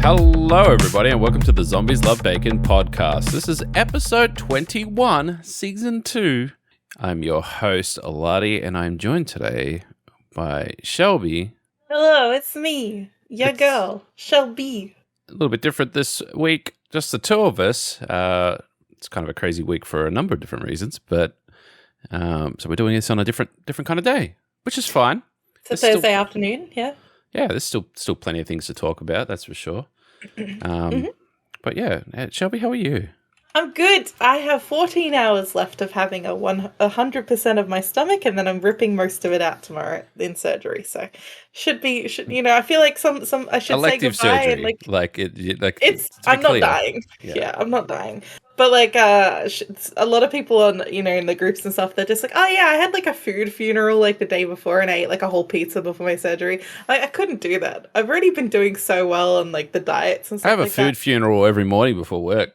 Hello, everybody, and welcome to the Zombies Love Bacon podcast. This is episode 21, season 2. I'm your host, Ilati, and I'm joined today by Shelby. Hello, it's me, your girl, Shelby. A little bit different this week, just the two of us. It's kind of a crazy week for a number of different reasons, but so we're doing this on a different kind of day, which is fine. It's a Thursday afternoon, yeah. Yeah, there's still plenty of things to talk about, that's for sure. But yeah, Shelby, how are you? I'm good. I have 14 hours left of having 100% of my stomach, and then I'm ripping most of it out tomorrow in surgery. So should I feel like some I should elective say goodbye. Surgery, And I'm not dying. Yeah, I'm not dying. But like a lot of people on in the groups and stuff, they're just like, oh yeah, I had like a food funeral like the day before, and I ate like a whole pizza before my surgery. I couldn't do that. I've already been doing so well on like the diets and stuff. I have a food funeral every morning before work.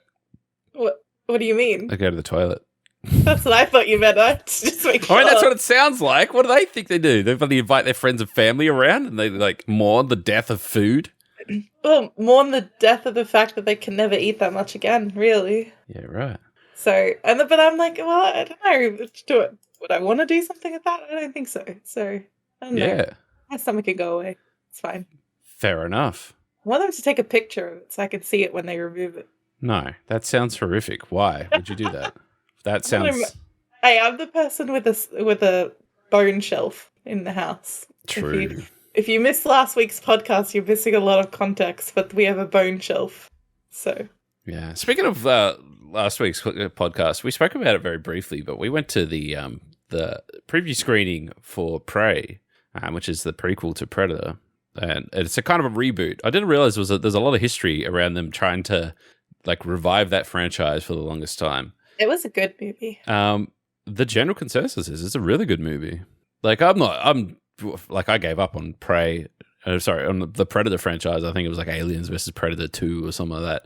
What do you mean? I go to the toilet. That's what I thought you meant. Just make sure. I mean, that's what it sounds like. What do they think they do? They invite their friends and family around, and they like mourn the death of food. Well, mourn the death of the fact that they can never eat that much again. Really. Yeah, right. So, but I'm like, well, I don't know. Would I want to do something with that? I don't think so. So, I don't know. My stomach can go away. It's fine. Fair enough. I want them to take a picture of it so I can see it when they remove it. No, that sounds horrific. Why would you do that? That sounds. Hey, I'm the person with a bone shelf in the house. True. If you missed last week's podcast, you're missing a lot of context. But we have a bone shelf. So. Yeah. Speaking of last week's podcast, we spoke about it very briefly, but we went to the preview screening for Prey, which is the prequel to Predator, and it's a kind of a reboot. I didn't realize there's a lot of history around them trying to like revive that franchise for the longest time. It was a good movie. The general consensus is it's a really good movie. Like I gave up on Prey. On the Predator franchise. I think it was like Aliens versus Predator 2 or something like that.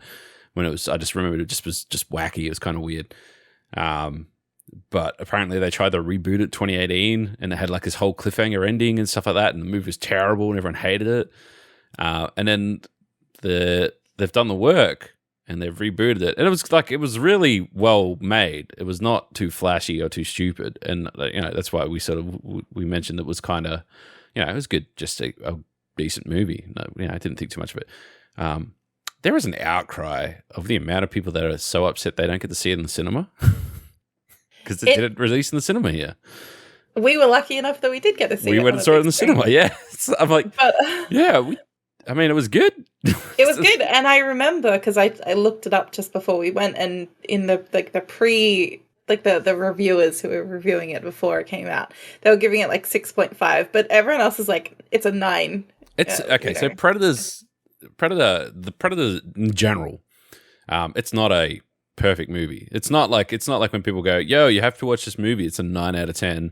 When it was, I just remember it was just wacky. It was kind of weird. But apparently they tried to reboot it 2018, and it had like this whole cliffhanger ending and stuff like that. And the movie was terrible, and everyone hated it. And then they've done the work. And they've rebooted it, and it was really well made. It was not too flashy or too stupid, and that's why we mentioned it was kind of, it was good, just a decent movie. I didn't think too much of it. There is an outcry of the amount of people that are so upset they don't get to see it in the cinema because it didn't release in the cinema here. We were lucky enough that we did get to see it. We went and saw it in the cinema. Yeah, I'm like, it was good. It was good, and I remember because I looked it up just before we went, and in the reviewers who were reviewing it before it came out, they were giving it like 6.5, but everyone else is like it's a 9. It's okay. So the Predator in general, it's not a perfect movie. It's not like when people go, "Yo, you have to watch this movie." It's a 9 out of 10.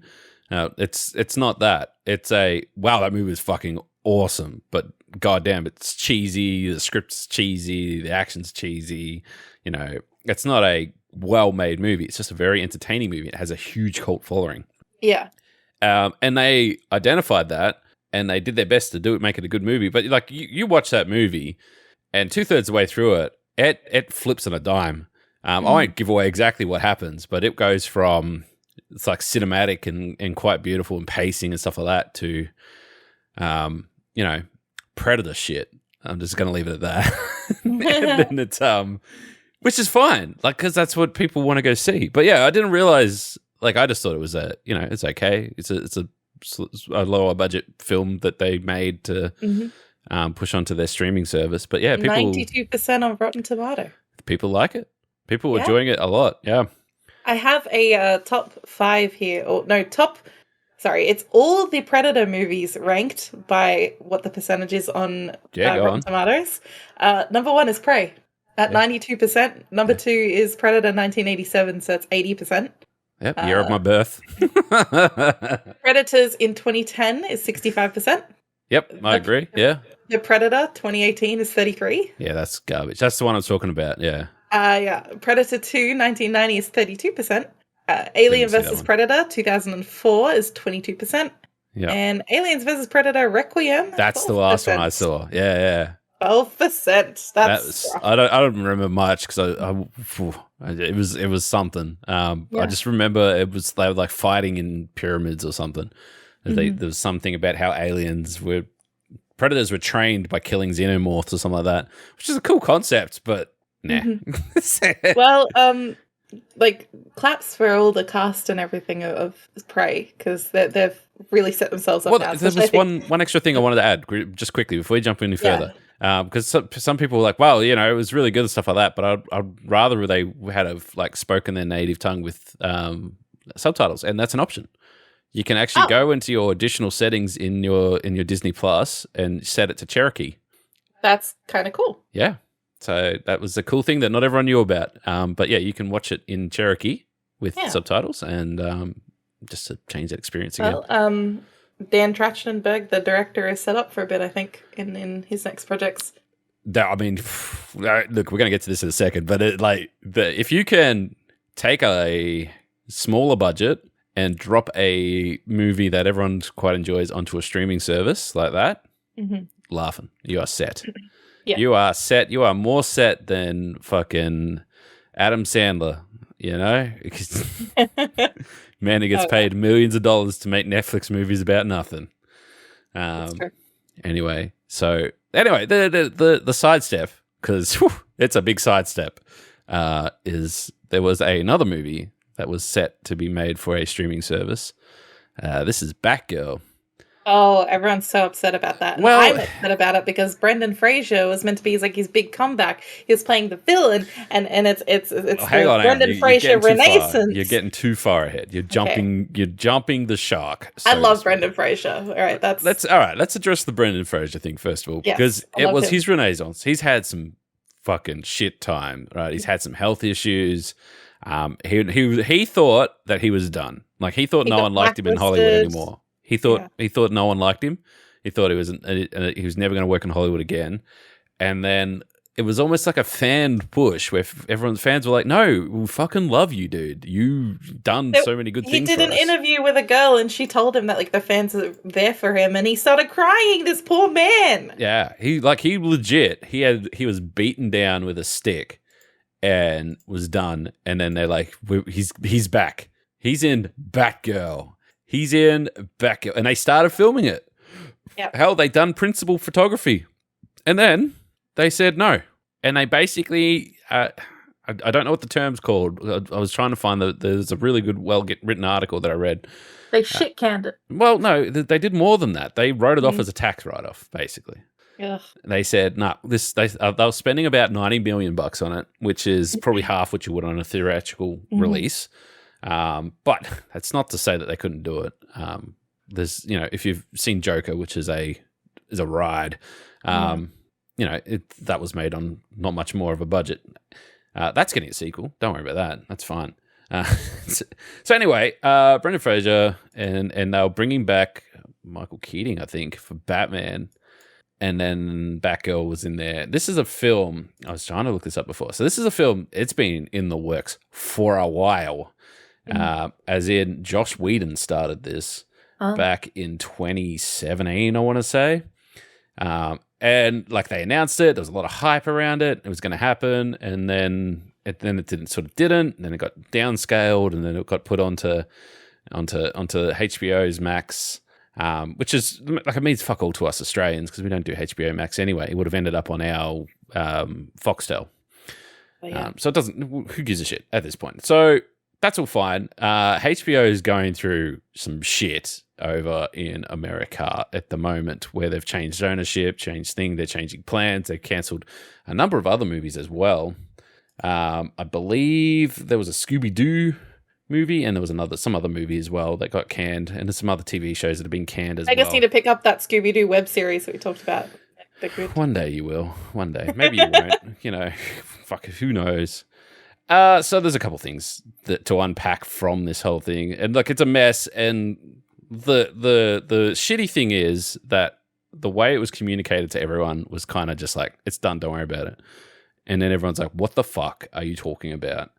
It's not that. It's a wow, that movie is fucking awesome, but goddamn, it's cheesy. The script's cheesy. The action's cheesy. It's not a well-made movie. It's just a very entertaining movie. It has a huge cult following. Yeah. And they identified that, and they did their best to make it a good movie. But like you watch that movie, and 2/3 of the way through it flips on a dime. I won't give away exactly what happens, but it goes from it's like cinematic and quite beautiful and pacing and stuff like that to, Predator shit. I'm just going to leave it at that. And then it's, which is fine, like, because that's what people want to go see. But yeah, I didn't realize, like, I just thought it was it's okay. It's a lower budget film that they made to push onto their streaming service. But yeah, people 92% on Rotten Tomato. People like it. People were enjoying it a lot. Yeah. I have a top 5 here, it's all the Predator movies ranked by what the percentage is on Rotten Tomatoes. Number 1 is Prey at 92%. Number 2 is Predator 1987, so it's 80%. Yep, year of my birth. Predators in 2010 is 65%. Yep, I agree, yeah. The Predator 2018 is 33%. Yeah, that's garbage. That's the one I was talking about, yeah. Predator 2 1990 is 32%. Alien vs. Predator 2004 is 22%. Yeah. And Aliens vs. Predator Requiem. That's the last one I saw. Yeah. 12%. That's I don't remember much because it was something. I just remember they were like fighting in pyramids or something. There was something about how predators were trained by killing xenomorphs or something like that, which is a cool concept, but nah. Well, like claps for all the cast and everything of Prey, because they've really set themselves up. Now, there was one extra thing I wanted to add just quickly before we jump any further. Because some people were like, well, it was really good and stuff like that, but I'd rather they had have like spoken their native tongue with subtitles, and that's an option. You can actually go into your additional settings in your Disney Plus and set it to Cherokee. That's kind of cool. Yeah. So that was a cool thing that not everyone knew about. But yeah, you can watch it in Cherokee with subtitles and just to change that experience again. Well, Dan Trachtenberg, the director, is set up for a bit, I think, in his next projects. I mean, look, we're going to get to this in a second, but if you can take a smaller budget and drop a movie that everyone quite enjoys onto a streaming service like that, laughing, you are set. Yeah. You are set. You are more set than fucking Adam Sandler, Man who gets paid millions of dollars to make Netflix movies about nothing. Anyway, the sidestep, because it's a big sidestep, is there was another movie that was set to be made for a streaming service. This is Batgirl. Oh, everyone's so upset about that. Well, I'm upset about it because Brendan Fraser was meant to be his big comeback. He was playing the villain, and it's Brendan Fraser Renaissance. You're getting too far ahead. You're jumping. You're jumping the shark. I love Brendan Fraser. All right, let's address the Brendan Fraser thing first of all, because it was his renaissance. He's had some fucking shit time, right? He's had some health issues. He thought that he was done. Like he thought no one liked him in Hollywood anymore. He thought no one liked him. He thought he was never going to work in Hollywood again. And then it was almost like a fan push where everyone's fans were like, "No, we fucking love you, dude. You've done so many good things." He did an interview with a girl, and she told him that the fans are there for him, and he started crying. This poor man. Yeah, he legit. He was beaten down with a stick and was done. And then they're like, "He's back. He's in Batgirl." He's in Batgirl, and they started filming it. Yep. Hell, they done principal photography, and then they said no. And they basically, I don't know what the term's called. I was trying to find there's a really good, written article that I read. They shit canned it. Well, no, they did more than that. They wrote it off as a tax write-off, basically. Ugh. They said, no, they were spending about $90 million on it, which is probably half what you would on a theatrical release. But that's not to say that they couldn't do it. There's, if you've seen Joker, which is a ride, that was made on not much more of a budget. That's getting a sequel. Don't worry about that. That's fine. So anyway, Brendan Fraser and they were bringing back Michael Keaton, I think, for Batman. And then Batgirl was in there. This is a film. I was trying to look this up before. So this is a film. It's been in the works for a while. As in Joss Whedon started this back in 2017, I want to say. And they announced it. There was a lot of hype around it. It was going to happen. And then it didn't. And then it got downscaled, and then it got put onto HBO's Max, which is it means fuck all to us Australians because we don't do HBO Max anyway. It would have ended up on our Foxtel. So it doesn't. Who gives a shit at this point? So that's all fine. HBO is going through some shit over in America at the moment where they've changed ownership, they're changing plans. They've cancelled a number of other movies as well. I believe there was a Scooby-Doo movie and there was some other movie as well that got canned, and there's some other TV shows that have been canned as well. I just need to pick up that Scooby-Doo web series that we talked about. One day you will. One day. Maybe you won't. Fuck, who knows? So there's a couple things to unpack from this whole thing, and it's a mess. And the shitty thing is that the way it was communicated to everyone was kind of just like, it's done, don't worry about it. And then everyone's like, what the fuck are you talking about?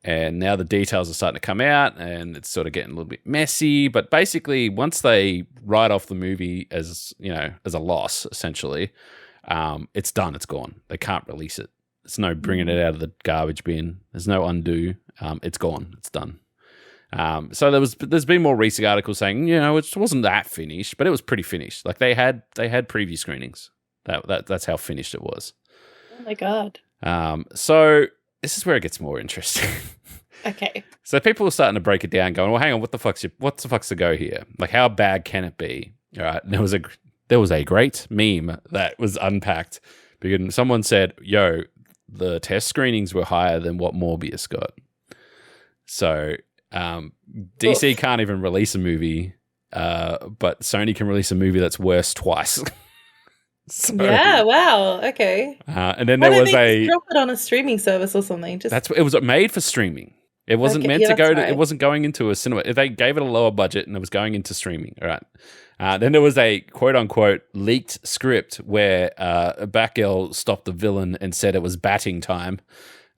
And now the details are starting to come out, and it's sort of getting a little bit messy. But basically, once they write off the movie as a loss, essentially, It's done. It's gone. They can't release it. There's no bringing it out of the garbage bin. There's no undo. It's gone. It's done. So there's been more recent articles saying, it wasn't that finished, but it was pretty finished. Like they had preview screenings. That's how finished it was. Oh my God. So this is where it gets more interesting. Okay. So people are starting to break it down, going, "Well, hang on, what's the fuck's the go here? Like, how bad can it be?" All right. And there was a great meme that was unpacked because someone said, "Yo, the test screenings were higher than what Morbius got." So DC can't even release a movie, but Sony can release a movie that's worse twice. So, yeah, wow, okay. And then there was drop it on a streaming service or something. It was made for streaming. It wasn't meant to go to. It wasn't going into a cinema. They gave it a lower budget, and it was going into streaming. All right. Then there was a quote unquote leaked script where Batgirl stopped the villain and said it was batting time.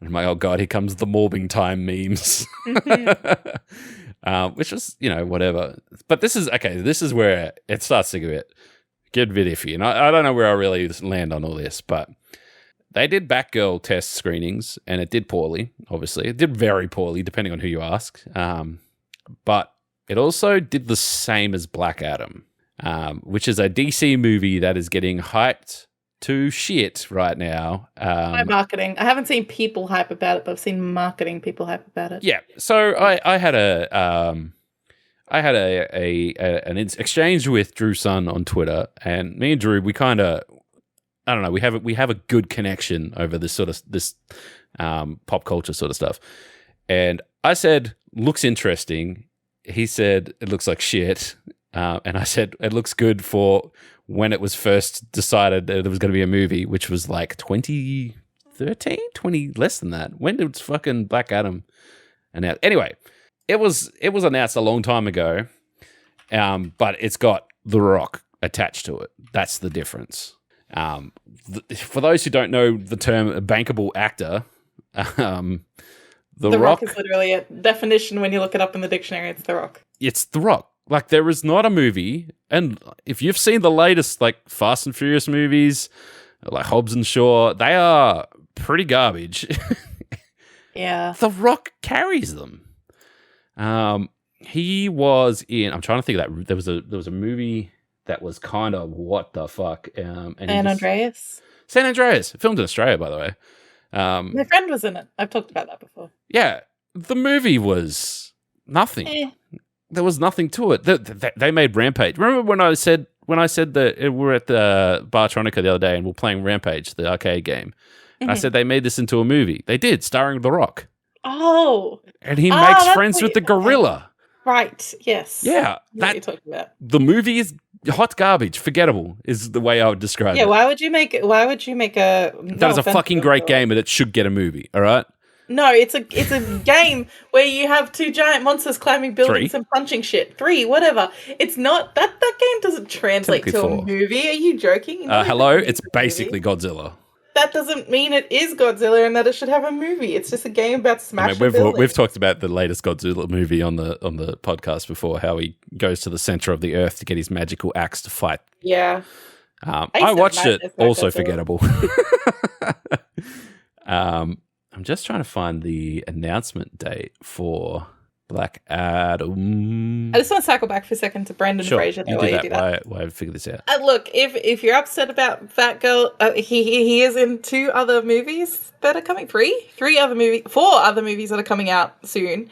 And I'm like, oh god, here comes the morbing time memes. Which was whatever. But this is where it starts to get a bit iffy. And I don't know where I really land on all this, but they did Batgirl test screenings, and it did poorly, obviously. It did very poorly, depending on who you ask. But it also did the same as Black Adam, which is a DC movie that is getting hyped to shit right now. By marketing. I haven't seen people hype about it, but I've seen marketing people hype about it. Yeah. So I had an exchange with Drew Sun on Twitter, and me and Drew, we kind of, I don't know, we have a good connection over this sort of pop culture sort of stuff. And I said, looks interesting. He said, it looks like shit. And I said, it looks good for when it was first decided that there was going to be a movie, which was like 2013, less than that. When did fucking Black Adam announce? Anyway, it was announced a long time ago, but it's got The Rock attached to it. That's the difference. For those who don't know the term bankable actor, The Rock is literally a definition when you look it up in the dictionary. It's The Rock. It's The Rock. Like, there is not a movie, and if you've seen the latest like Fast and Furious movies, like Hobbs and Shaw, they are pretty garbage. Yeah. The Rock carries them. He was in. I'm trying to think of that. There was a movie that was kind of what the fuck. San Andreas. San Andreas, filmed in Australia, by the way. My friend was in it. I've talked about that before. Yeah, the movie was nothing. There was nothing to it. They made Rampage. Remember when I said that we were at the Bartronica the other day and we're playing Rampage, the arcade game. I said they made this into a movie. They did, starring The Rock. Oh. And he makes friends with the gorilla. Right, yes. Yeah. What you're talking about. The movie is hot garbage, forgettable is the way I would describe it. Yeah, why would you make a... That is a fucking great game and it should get a movie, all right? No, it's a game where you have two giant monsters climbing buildings and punching shit. 3, whatever. It's not... That game doesn't translate to 4. a movie. Are you joking? Hello? It's basically Godzilla. That doesn't mean it is Godzilla and that it should have a movie. It's just a game about smashing buildings. We've talked about the latest Godzilla movie on the podcast before, how he goes to the center of the earth to get his magical axe to fight. Yeah. I watched it, also Godzilla. Forgettable. I'm just trying to find the announcement date for Black Adam. I just want to cycle back for a second to Brendan Fraser. You do that. Why figure this out? Look, if you're upset about Batgirl, he is in 2 other movies that are coming. 4 other movies that are coming out soon.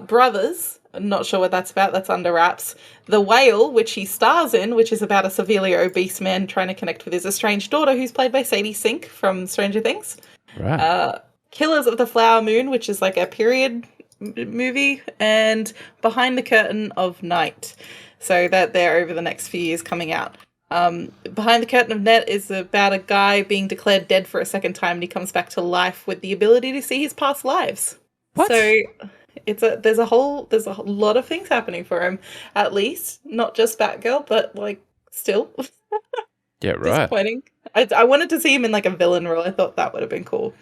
Brothers, I'm not sure what that's about. That's under wraps. The Whale, which he stars in, which is about a severely obese man trying to connect with his estranged daughter, who's played by Sadie Sink from Stranger Things. Right. Killers of the Flower Moon, which is like a period movie, and Behind the Curtain of Night. So that they're over the next few years coming out. Behind the Curtain of Night is about a guy being declared dead for a second time, and he comes back to life with the ability to see his past lives. What? So there's a lot of things happening for him, at least not just Batgirl, but like still. Yeah, right. Disappointing. I wanted to see him in like a villain role. I thought that would have been cool.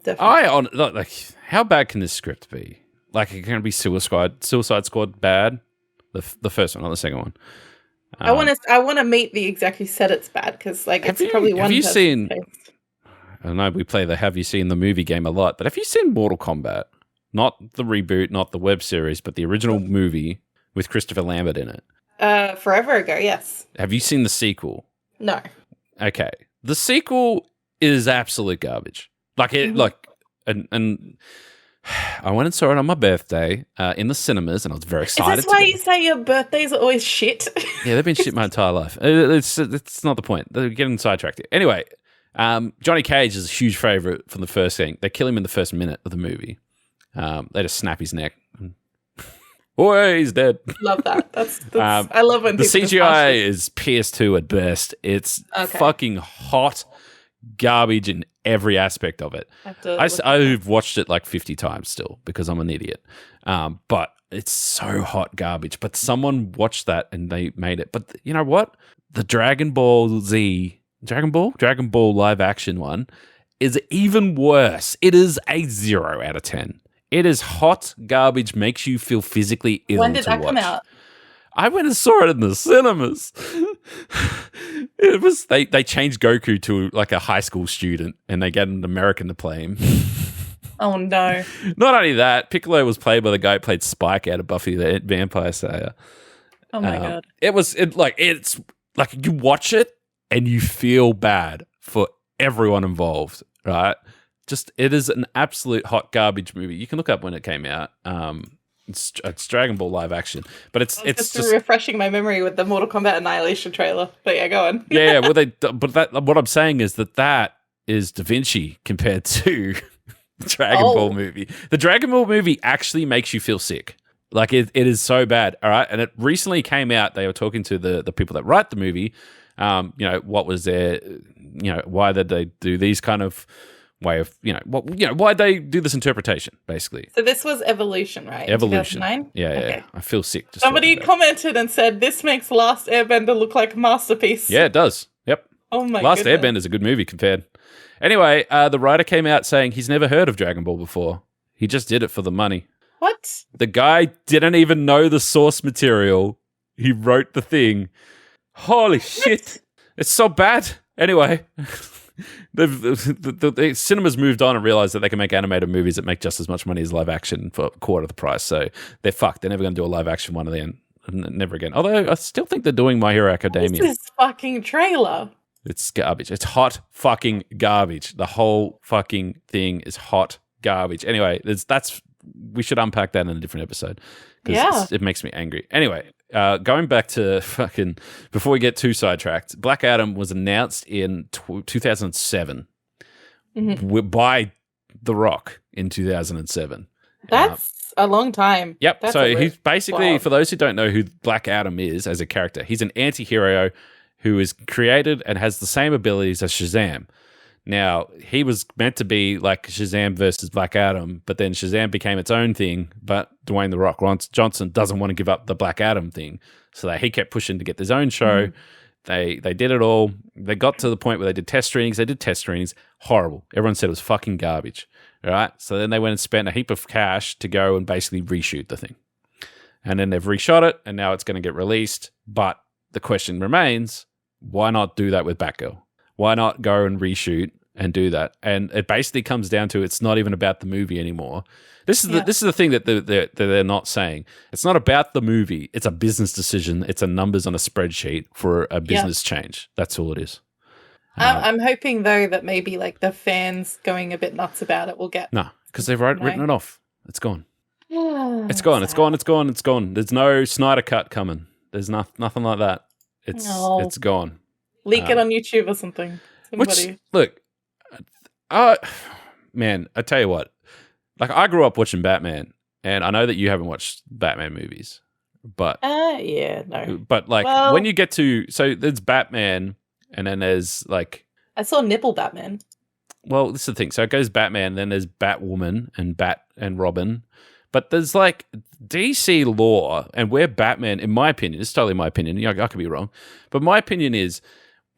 Definitely. Like, how bad can this script be? Like, it can be Suicide Squad bad? The first one, not the second one. I want to meet the exec who said it's bad because it's probably one. Have you seen? I know we play the Have You Seen the movie game a lot, but have you seen Mortal Kombat? Not the reboot, not the web series, but the original movie with Christopher Lambert in it. Forever ago, yes. Have you seen the sequel? No. Okay. The sequel is absolute garbage. And I went and saw it on my birthday in the cinemas, and I was very excited. Is this why you say your birthdays are always shit? Yeah, they've been shit my entire life. It's not the point. They're getting sidetracked here. Anyway, Johnny Cage is a huge favorite from the first thing. They kill him in the first minute of the movie. They just snap his neck. Boy, he's dead. Love that. That's I love when the CGI is PS2 at best. It's fucking hot garbage in every aspect of it. I've watched it like 50 times still because I'm an idiot. But it's so hot garbage. But someone watched that and they made it. But you know what? The Dragon Ball live action one is even worse. It is a 0 out of 10. It is hot garbage, makes you feel physically ill. When did that come out? I went and saw it in the cinemas. It was they changed Goku to like a high school student, and they get an American to play him. Oh no! Not only that, Piccolo was played by the guy who played Spike out of Buffy the Vampire Slayer. Oh my god! It's like you watch it and you feel bad for everyone involved, right? It is an absolute hot garbage movie. You can look up when it came out. It's Dragon Ball live action, but it's just refreshing my memory with the Mortal Kombat Annihilation trailer. But yeah, go on. Yeah, well, what I'm saying is that is Da Vinci compared to the Dragon Ball movie. The Dragon Ball movie actually makes you feel sick. Like it is so bad. All right, and it recently came out. They were talking to the people that write the movie. What was their, why did they do these kind of way of, why they do this interpretation, basically. So this was Evolution, right? Evolution. 2009? Yeah. I feel sick. Somebody commented and said, this makes Last Airbender look like a masterpiece. Yeah, it does. Yep. Oh my Last Airbender is a good movie compared. Anyway, the writer came out saying he's never heard of Dragon Ball before. He just did it for the money. What? The guy didn't even know the source material. He wrote the thing. Holy shit. It's so bad. Anyway. The cinemas moved on and realized that they can make animated movies that make just as much money as live action for a quarter of the price. So they're fucked. They're never going to do a live action one of them. Never again. Although I still think they're doing My Hero Academia. This is fucking trailer. It's garbage. It's hot fucking garbage. The whole fucking thing is hot garbage. Anyway, we should unpack that in a different episode because it makes me angry. Anyway. Going back to before we get too sidetracked, Black Adam was announced in 2007 by The Rock in 2007. That's a long time. Yep. He's basically, for those who don't know who Black Adam is as a character, he's an anti-hero who is created and has the same abilities as Shazam. Now, he was meant to be like Shazam versus Black Adam, but then Shazam became its own thing, but Dwayne "The Rock" Johnson doesn't want to give up the Black Adam thing, so he kept pushing to get his own show. They did it all. They got to the point where they did test screenings. They did test screenings. Horrible. Everyone said it was fucking garbage. All right? So then they went and spent a heap of cash to go and basically reshoot the thing. And then they've reshot it, and now it's going to get released. But the question remains, why not do that with Batgirl? Why not go and reshoot and do that? And it basically comes down to it's not even about the movie anymore. This is the thing that they're not saying. It's not about the movie. It's a business decision. It's a numbers on a spreadsheet for a business change. That's all it is. I'm hoping though that maybe like the fans going a bit nuts about it will get because they've written it off. It's gone. It's gone. It's gone. It's gone. It's gone. There's no Snyder cut coming. There's nothing like that. It's gone. Leak it on YouTube or something. Somebody. Look, man, I tell you what. Like, I grew up watching Batman, and I know that you haven't watched Batman movies, but no. But like, when you get to there's Batman, and then there's like I saw Nipple Batman. Well, this is the thing. So it goes Batman, then there's Batwoman and Robin. But there's like DC lore, and where Batman, in my opinion, it's totally my opinion. I could be wrong, but my opinion is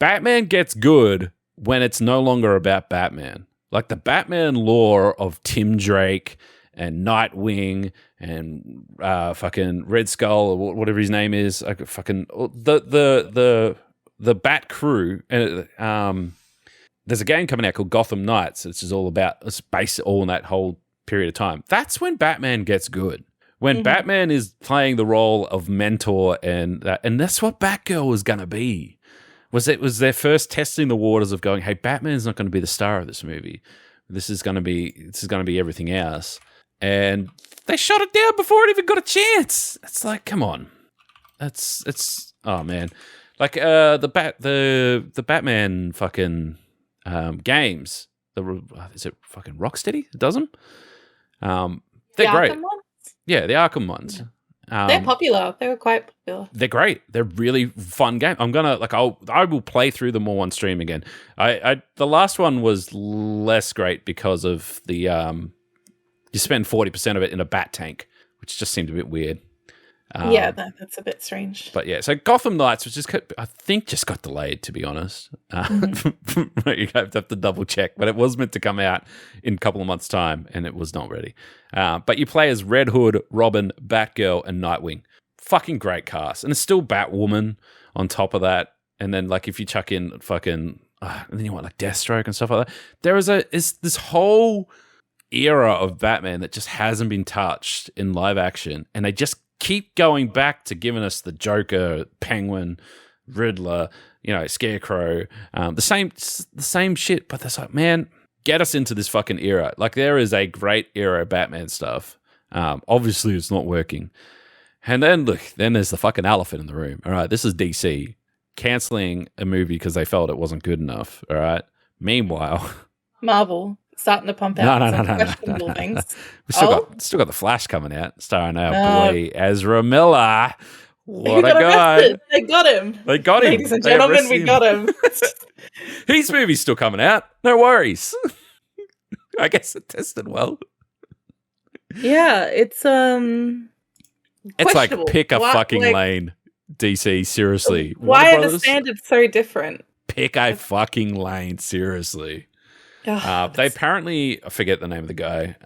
Batman gets good when it's no longer about Batman. Like the Batman lore of Tim Drake and Nightwing and fucking Red Skull or whatever his name is. Fucking the Bat Crew. There's a game coming out called Gotham Knights, which is it's based all in that whole period of time. That's when Batman gets good. When Batman is playing the role of mentor, and that's what Batgirl was going to be. Was their first testing the waters of going, hey, Batman's not going to be the star of this movie. This is going to be everything else. And they shot it down before it even got a chance. It's like, come on. It's oh man. Like the Batman fucking games. Is it fucking Rocksteady that does them? They're great. Yeah, the Arkham ones. They're popular. They were quite popular. They're great. They're really fun game. I will play through them all on stream again. The last one was less great because of the you spend 40% of it in a bat tank, which just seemed a bit weird. That's a bit strange. But yeah, so Gotham Knights was I think just got delayed, to be honest. You have to double check, but it was meant to come out in a couple of months' time, and it was not ready. But you play as Red Hood, Robin, Batgirl, and Nightwing. Fucking great cast, and it's still Batwoman on top of that. And then like if you chuck in fucking, and then you want like Deathstroke and stuff like that. There is this whole era of Batman that just hasn't been touched in live action, and they just keep going back to giving us the Joker, Penguin, Riddler, Scarecrow, the same shit. But that's like, man, get us into this fucking era. Like there is a great era of Batman stuff. Obviously, it's not working. And then then there's the fucking elephant in the room. All right, this is DC canceling a movie because they felt it wasn't good enough. All right. Meanwhile, Marvel starting to pump out some questionable things. We still got the Flash coming out, starring our boy Ezra Miller. What a guy! Arrested. They got him. Ladies and gentlemen, we got him. His movie's still coming out. No worries. I guess it tested well. Yeah, it's like pick a fucking lane, DC. Seriously, why are the standards so different? Pick a fucking lane, seriously. They apparently, I forget the name of the guy.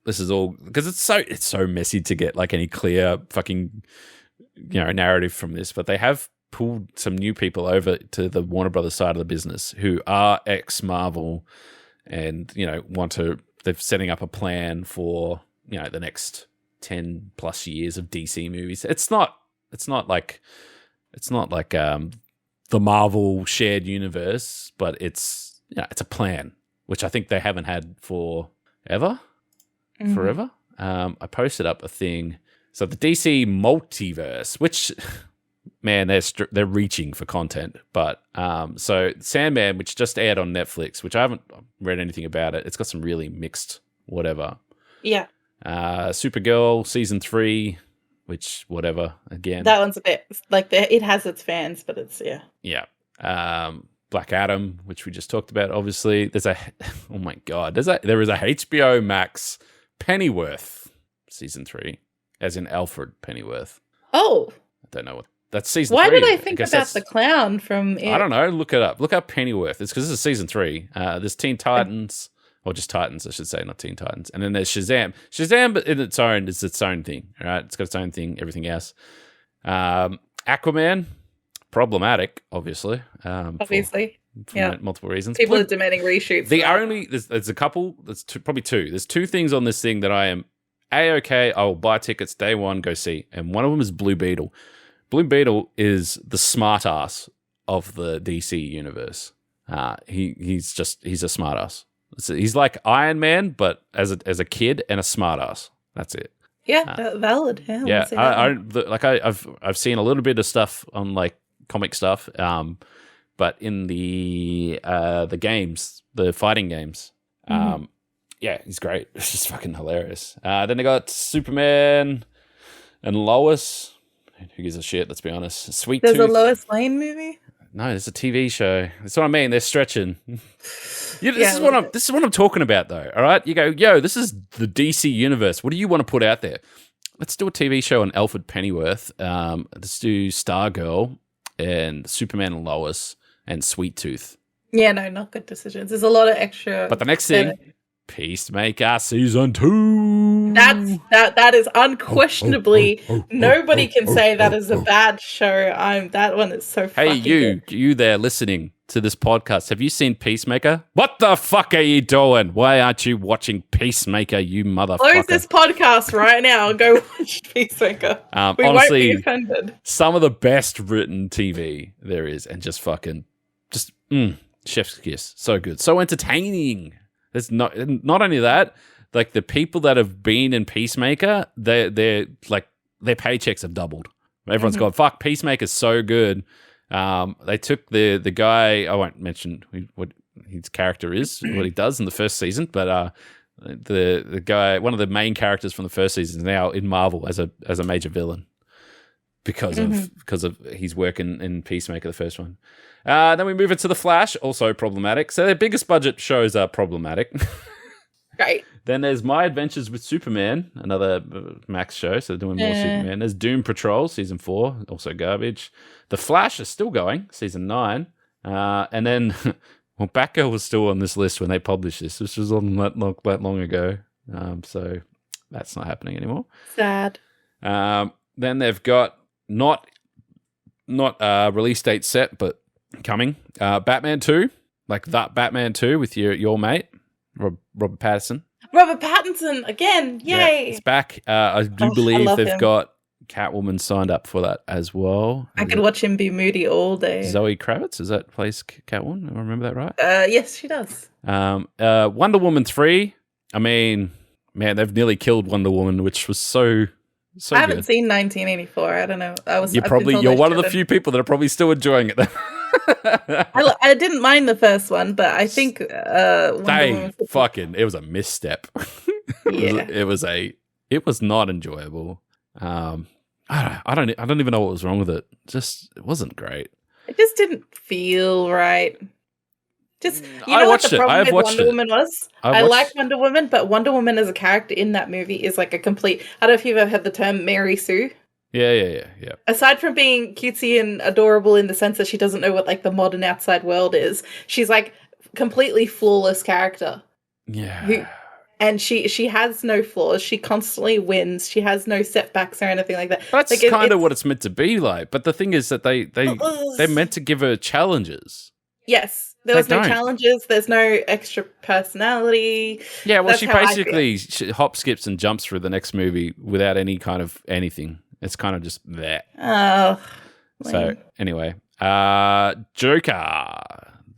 This is all because it's so messy to get like any clear fucking narrative from this, but they have pulled some new people over to the Warner Brothers side of the business who are ex Marvel, and they're setting up a plan for the next 10 plus years of DC movies. It's not like the Marvel shared universe, but it's a plan, which I think they haven't had forever. I posted up a thing. So the DC multiverse, which, man, they're reaching for content. But so Sandman, which just aired on Netflix, which I haven't read anything about it. It's got some really mixed whatever. Yeah. Supergirl Season 3, which whatever, again. That one's a bit like it has its fans, but it's, yeah. Yeah. Black Adam, which we just talked about, obviously. There is a HBO Max Pennyworth Season 3, as in Alfred Pennyworth. Oh. I don't know what that's Season 3. Why did I think about the clown from it? I don't know. Look it up. Look up Pennyworth. It's because this is Season 3. There's Teen Titans, or just Titans, I should say, not Teen Titans. And then there's Shazam. Shazam, but in its own, is its own thing. All right, it's got its own thing. Everything else. Aquaman, problematic, obviously. Obviously. For multiple reasons. People are demanding reshoots. There's a couple. There's probably two. There's two things on this thing that I am A-okay. I will buy tickets day one, go see. And one of them is Blue Beetle. Blue Beetle is the smart ass of the DC universe. He's a smart ass. He's like Iron Man, but as a kid and a smart ass. That's it. Yeah, valid. Yeah, I've seen a little bit of stuff on like comic stuff, but in the games, the fighting games, yeah, he's great. It's just fucking hilarious. Then they got Superman and Lois. Who gives a shit? Let's be honest. Sweet Tooth. There's a Lois Lane movie. No, it's a TV show. That's what I mean. They're stretching. This is what I'm talking about, though. All right, you go, yo, this is the DC universe. What do you want to put out there? Let's do a TV show on Alfred Pennyworth. Let's do Stargirl and Superman and Lois and Sweet Tooth. Yeah, no, not good decisions. There's a lot of extra. But the next thing, Peacemaker Season 2. That is unquestionably nobody can say that is a bad show. That one is so fucking good. You there listening to this podcast, have you seen Peacemaker? What the fuck are you doing? Why aren't you watching Peacemaker, you motherfucker? Close this podcast right now and go watch Peacemaker. We honestly, won't be offended. Some of the best written TV there is, and just chef's kiss. So good. So entertaining. There's not only that, like the people that have been in Peacemaker, they're like their paychecks have doubled. Everyone's gone, fuck, Peacemaker's so good. They took the guy, I won't mention what his character is, what he does in the first season, but the guy, one of the main characters from the first season is now in Marvel as a major villain because of his work in Peacemaker, the first one. Then we move into The Flash, also problematic. So their biggest budget shows are problematic. Right. Then there's My Adventures with Superman, another Max show, so they're doing more Superman. There's Doom Patrol, Season 4, also garbage. The Flash is still going, Season 9. And then, well, Batgirl was still on this list when they published this. This was on that long ago. So that's not happening anymore. Sad. Then they've got not release date set, but coming. Batman 2, like that Batman 2 with your mate, Robert Pattinson. Robert Pattinson again! Yay! Yeah, it's back. I do believe they've got Catwoman signed up for that as well. I could watch him be moody all day. Zoe Kravitz, is that plays Catwoman? I remember that right? Yes, she does. Wonder Woman 3. I mean, man, they've nearly killed Wonder Woman, which was so I haven't seen 1984. I don't know. You're one of the few people that are probably still enjoying it. I didn't mind the first one, but I think it was a misstep. It was not enjoyable. I don't even know what was wrong with it. It wasn't great. It just didn't feel right. Just I what the problem with Wonder it. Woman was? I like Wonder Woman, but Wonder Woman as a character in that movie is like a complete. I don't know if you've ever heard the term Mary Sue. Yeah. Aside from being cutesy and adorable in the sense that she doesn't know what like the modern outside world is, she's like completely flawless character. Yeah. And she has no flaws. She constantly wins. She has no setbacks or anything like that. That's like, kind of what it's meant to be like. But the thing is that they're meant to give her challenges. Yes. There was no challenges. There's no extra personality. Yeah, well, she basically hops, skips, and jumps through the next movie without any kind of anything. It's kind of just that. Oh. So, anyway. Joker.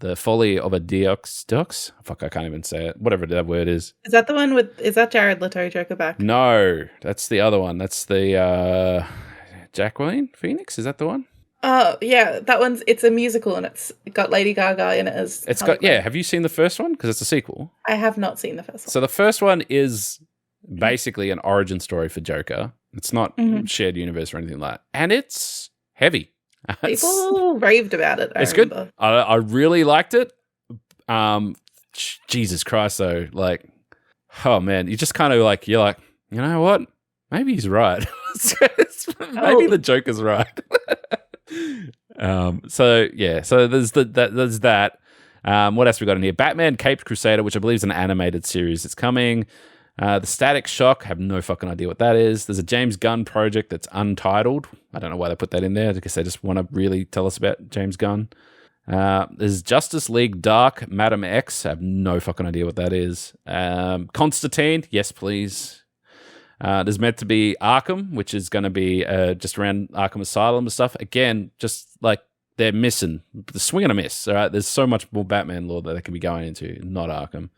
The Folly of a Deox. Fuck, I can't even say it. Whatever that word is. Is that the one is that Jared Leto Joker back? No, that's the other one. That's the Jacqueline Phoenix. Is that the one? Oh, yeah. That one's, it's a musical and it's got Lady Gaga in it as. It's got, yeah. Have you seen the first one? Because it's a sequel. I have not seen the first one. So the first one is basically an origin story for Joker. It's not shared universe or anything like that. And it's heavy. People raved about it. It's good. I really liked it. Jesus Christ, though. Like, oh man, you just kind of like, you're like, you know what? Maybe he's right. Maybe the Joker's right. So there's that. What else we got in here? Batman Caped Crusader, which I believe is an animated series. It's coming. The Static Shock, have no fucking idea what that is. There's a James Gunn project that's Untitled. I don't know why they put that in there. I guess they just want to really tell us about James Gunn. There's Justice League Dark, Madam X. I have no fucking idea what that is. Constantine, yes please. There's meant to be Arkham, which is going to be just around Arkham Asylum and stuff. Again, just like they're missing. The swing and a miss. All right, there's so much more Batman lore that they can be going into, not Arkham.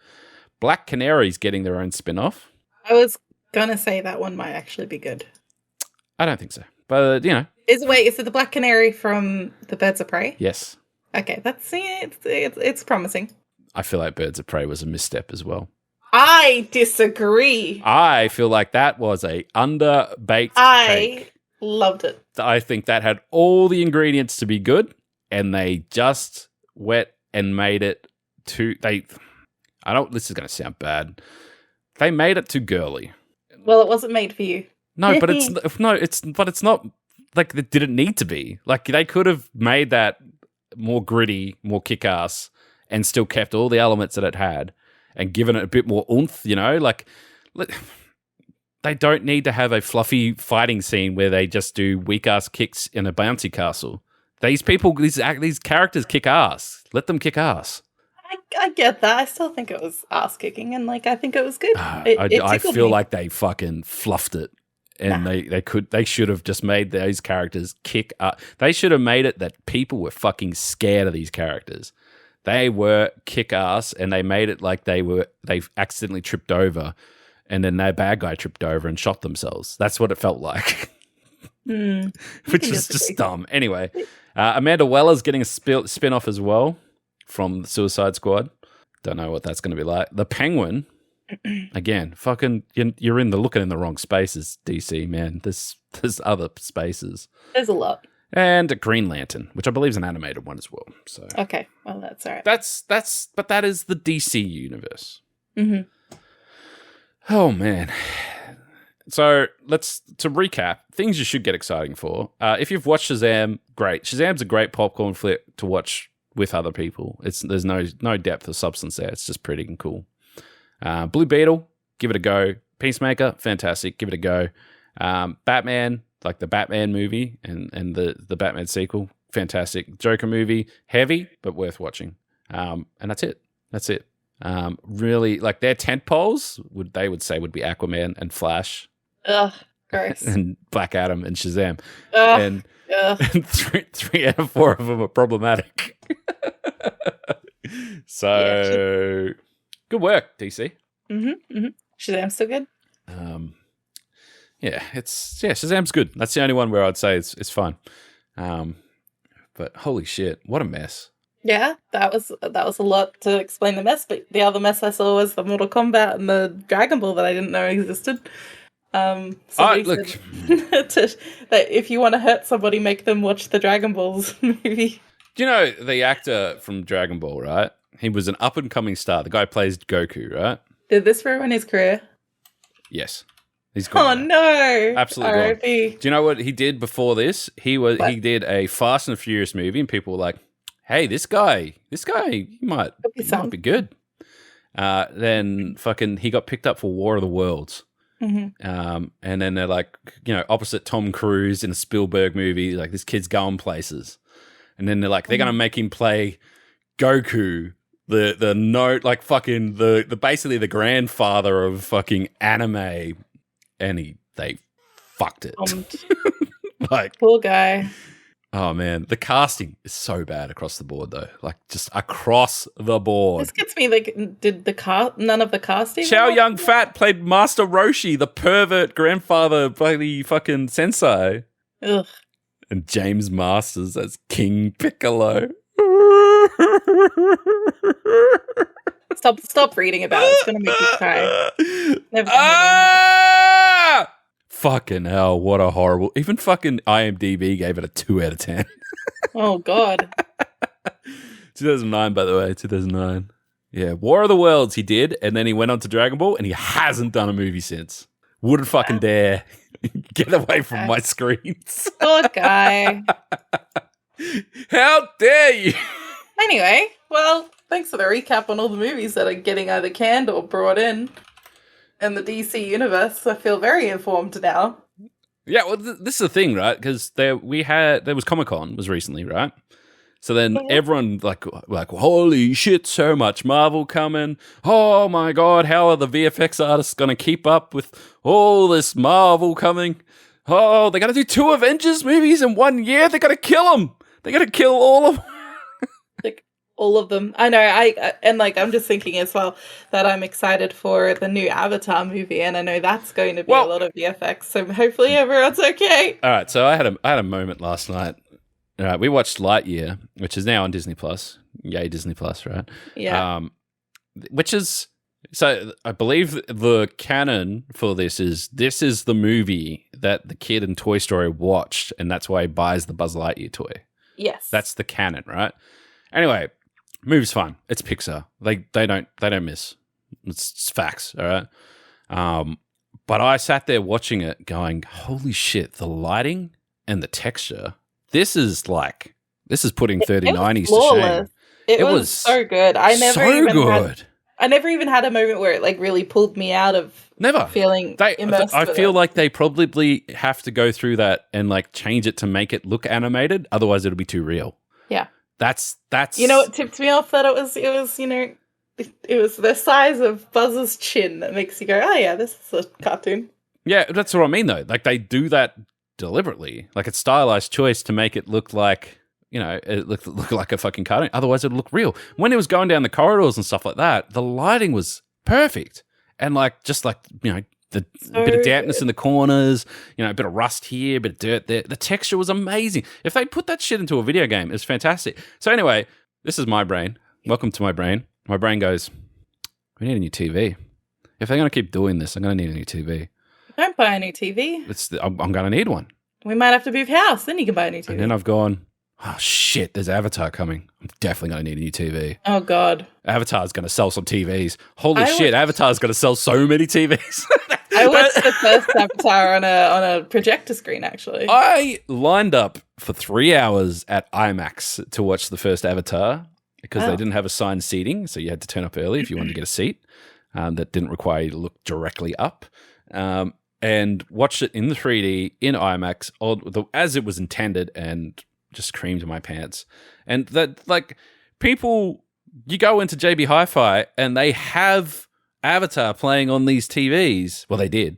Black Canary's getting their own spin-off. I was going to say that one might actually be good. I don't think so. But, you know. Is it the Black Canary from the Birds of Prey? Yes. Okay, it's promising. I feel like Birds of Prey was a misstep as well. I disagree. I feel like that was a underbaked cake. I loved it. I think that had all the ingredients to be good, and they just went and made it too... this is going to sound bad. They made it too girly. Well, it wasn't made for you. No, but it's not like it didn't need to be. Like they could have made that more gritty, more kick-ass, and still kept all the elements that it had and given it a bit more oomph, you know? Like they don't need to have a fluffy fighting scene where they just do weak ass kicks in a bouncy castle. These characters kick ass. Let them kick ass. I get that. I still think it was ass kicking, and like I think it was good. I feel like they fucking fluffed it, and they should have just made those characters kick ass. They should have made it that people were fucking scared of these characters. They were kick ass, and they made it like they accidentally tripped over. And then their bad guy tripped over and shot themselves. That's what it felt like. Which is just dumb. Anyway, Amanda Weller's getting a spin-off as well from the Suicide Squad. Don't know what that's going to be like. The Penguin, again, fucking, you're looking in the wrong spaces, DC, man. There's other spaces. There's a lot. And Green Lantern, which I believe is an animated one as well. So okay, well, that's all right. But that is the DC universe. Mm-hmm. Oh, man. So to recap, things you should get exciting for. If you've watched Shazam, great. Shazam's a great popcorn flick to watch with other people. There's no depth or substance there. It's just pretty and cool. Blue Beetle, give it a go. Peacemaker, fantastic. Give it a go. Batman, like the Batman movie and the Batman sequel, fantastic. Joker movie, heavy, but worth watching. And that's it. Really, like their tent poles would be Aquaman and Flash. Ugh, gross. And Black Adam and Shazam. Ugh, and three out of four of them are problematic. So, good work, DC. Shazam's so good. Shazam's good. That's the only one where I'd say it's fine. But holy shit, what a mess. Yeah, that was a lot to explain the mess, but the other mess I saw was the Mortal Kombat and the Dragon Ball that I didn't know existed. Look, that if you want to hurt somebody, make them watch the Dragon Balls movie. Do you know the actor from Dragon Ball, right? He was an up-and-coming star. The guy plays Goku, right? Did this ruin his career? Yes. He's gone. Oh, no. Absolutely gone. Do you know what he did before this? He did a Fast and Furious movie, and people were like, hey, this guy, he might be good. Then fucking he got picked up for War of the Worlds. And then they're like, opposite Tom Cruise in a Spielberg movie, like this kid's going places. And then they're like, they're gonna make him play Goku, the basically the grandfather of fucking anime, and they fucked it. Like, poor guy. Oh man, the casting is so bad across the board though. Like just across the board. This gets me like, none of the casting? Chow Yun Fat played Master Roshi, the pervert grandfather by the fucking sensei. Ugh. And James Masters as King Piccolo. Stop reading about it. It's gonna make you cry. Never Fucking hell, what a horrible... Even fucking IMDb gave it a 2 out of 10. Oh, God. 2009, by the way, 2009. Yeah, War of the Worlds he did, and then he went on to Dragon Ball, and he hasn't done a movie since. Wouldn't fucking dare. Get away from my screens. Poor guy. How dare you? Anyway, well, thanks for the recap on all the movies that are getting either canned or brought in the DC universe. I feel very informed now. Yeah, well, this is the thing, right? Because there was Comic-Con was recently, right? So then everyone like, holy shit, so much Marvel coming. Oh my God, how are the VFX artists going to keep up with all this Marvel coming? Oh, they got to do 2 Avengers movies in 1 year? They got to kill them. They got to kill all of them. Like, all of them. I know, I'm just thinking as well that I'm excited for the new Avatar movie, and I know that's going to be a lot of VFX, so hopefully everyone's okay. All right, so I had a moment last night. All right, we watched Lightyear, which is now on Disney Plus. Yay, Disney Plus, right? Yeah. Which is, so I believe the canon for this is the movie that the kid in Toy Story watched, and that's why he buys the Buzz Lightyear toy. Yes. That's the canon, right? Anyway, movie's fine. It's Pixar. They don't miss. It's facts, all right? But I sat there watching it going, holy shit, the lighting and the texture. This is putting 3090s to shame. It was so good. I I never even had a moment where it like really pulled me out of feeling immersed. I feel like they probably have to go through that and like change it to make it look animated. Otherwise, it'll be too real. Yeah, that's you know what tipped me off that it was it was the size of Buzz's chin that makes you go, oh yeah, this is a cartoon. Yeah, that's what I mean though. Like they do that deliberately, like it's stylized choice to make it look like. It look like a fucking cartoon. Otherwise, it'd look real. When it was going down the corridors and stuff like that, the lighting was perfect. And the bit of dampness in the corners, a bit of rust here, a bit of dirt there. The texture was amazing. If they put that shit into a video game, it's fantastic. So anyway, this is my brain. Welcome to my brain. My brain goes, we need a new TV. If they're going to keep doing this, I'm going to need a new TV. Don't buy a new TV. I'm going to need one. We might have to move house. Then you can buy a new TV. And then I've gone... oh, shit, there's Avatar coming. I'm definitely going to need a new TV. Oh, God. Avatar's going to sell some TVs. Holy shit, Avatar's going to sell so many TVs. I watched the first Avatar on a projector screen, actually. I lined up for 3 hours at IMAX to watch the first Avatar because they didn't have assigned seating, so you had to turn up early if you wanted to get a seat. That didn't require you to look directly up. And watched it in the 3D, in IMAX, as it was intended, and... just creamed my pants. And that, like, people, you go into JB Hi-Fi and they have Avatar playing on these TVs. Well, they did.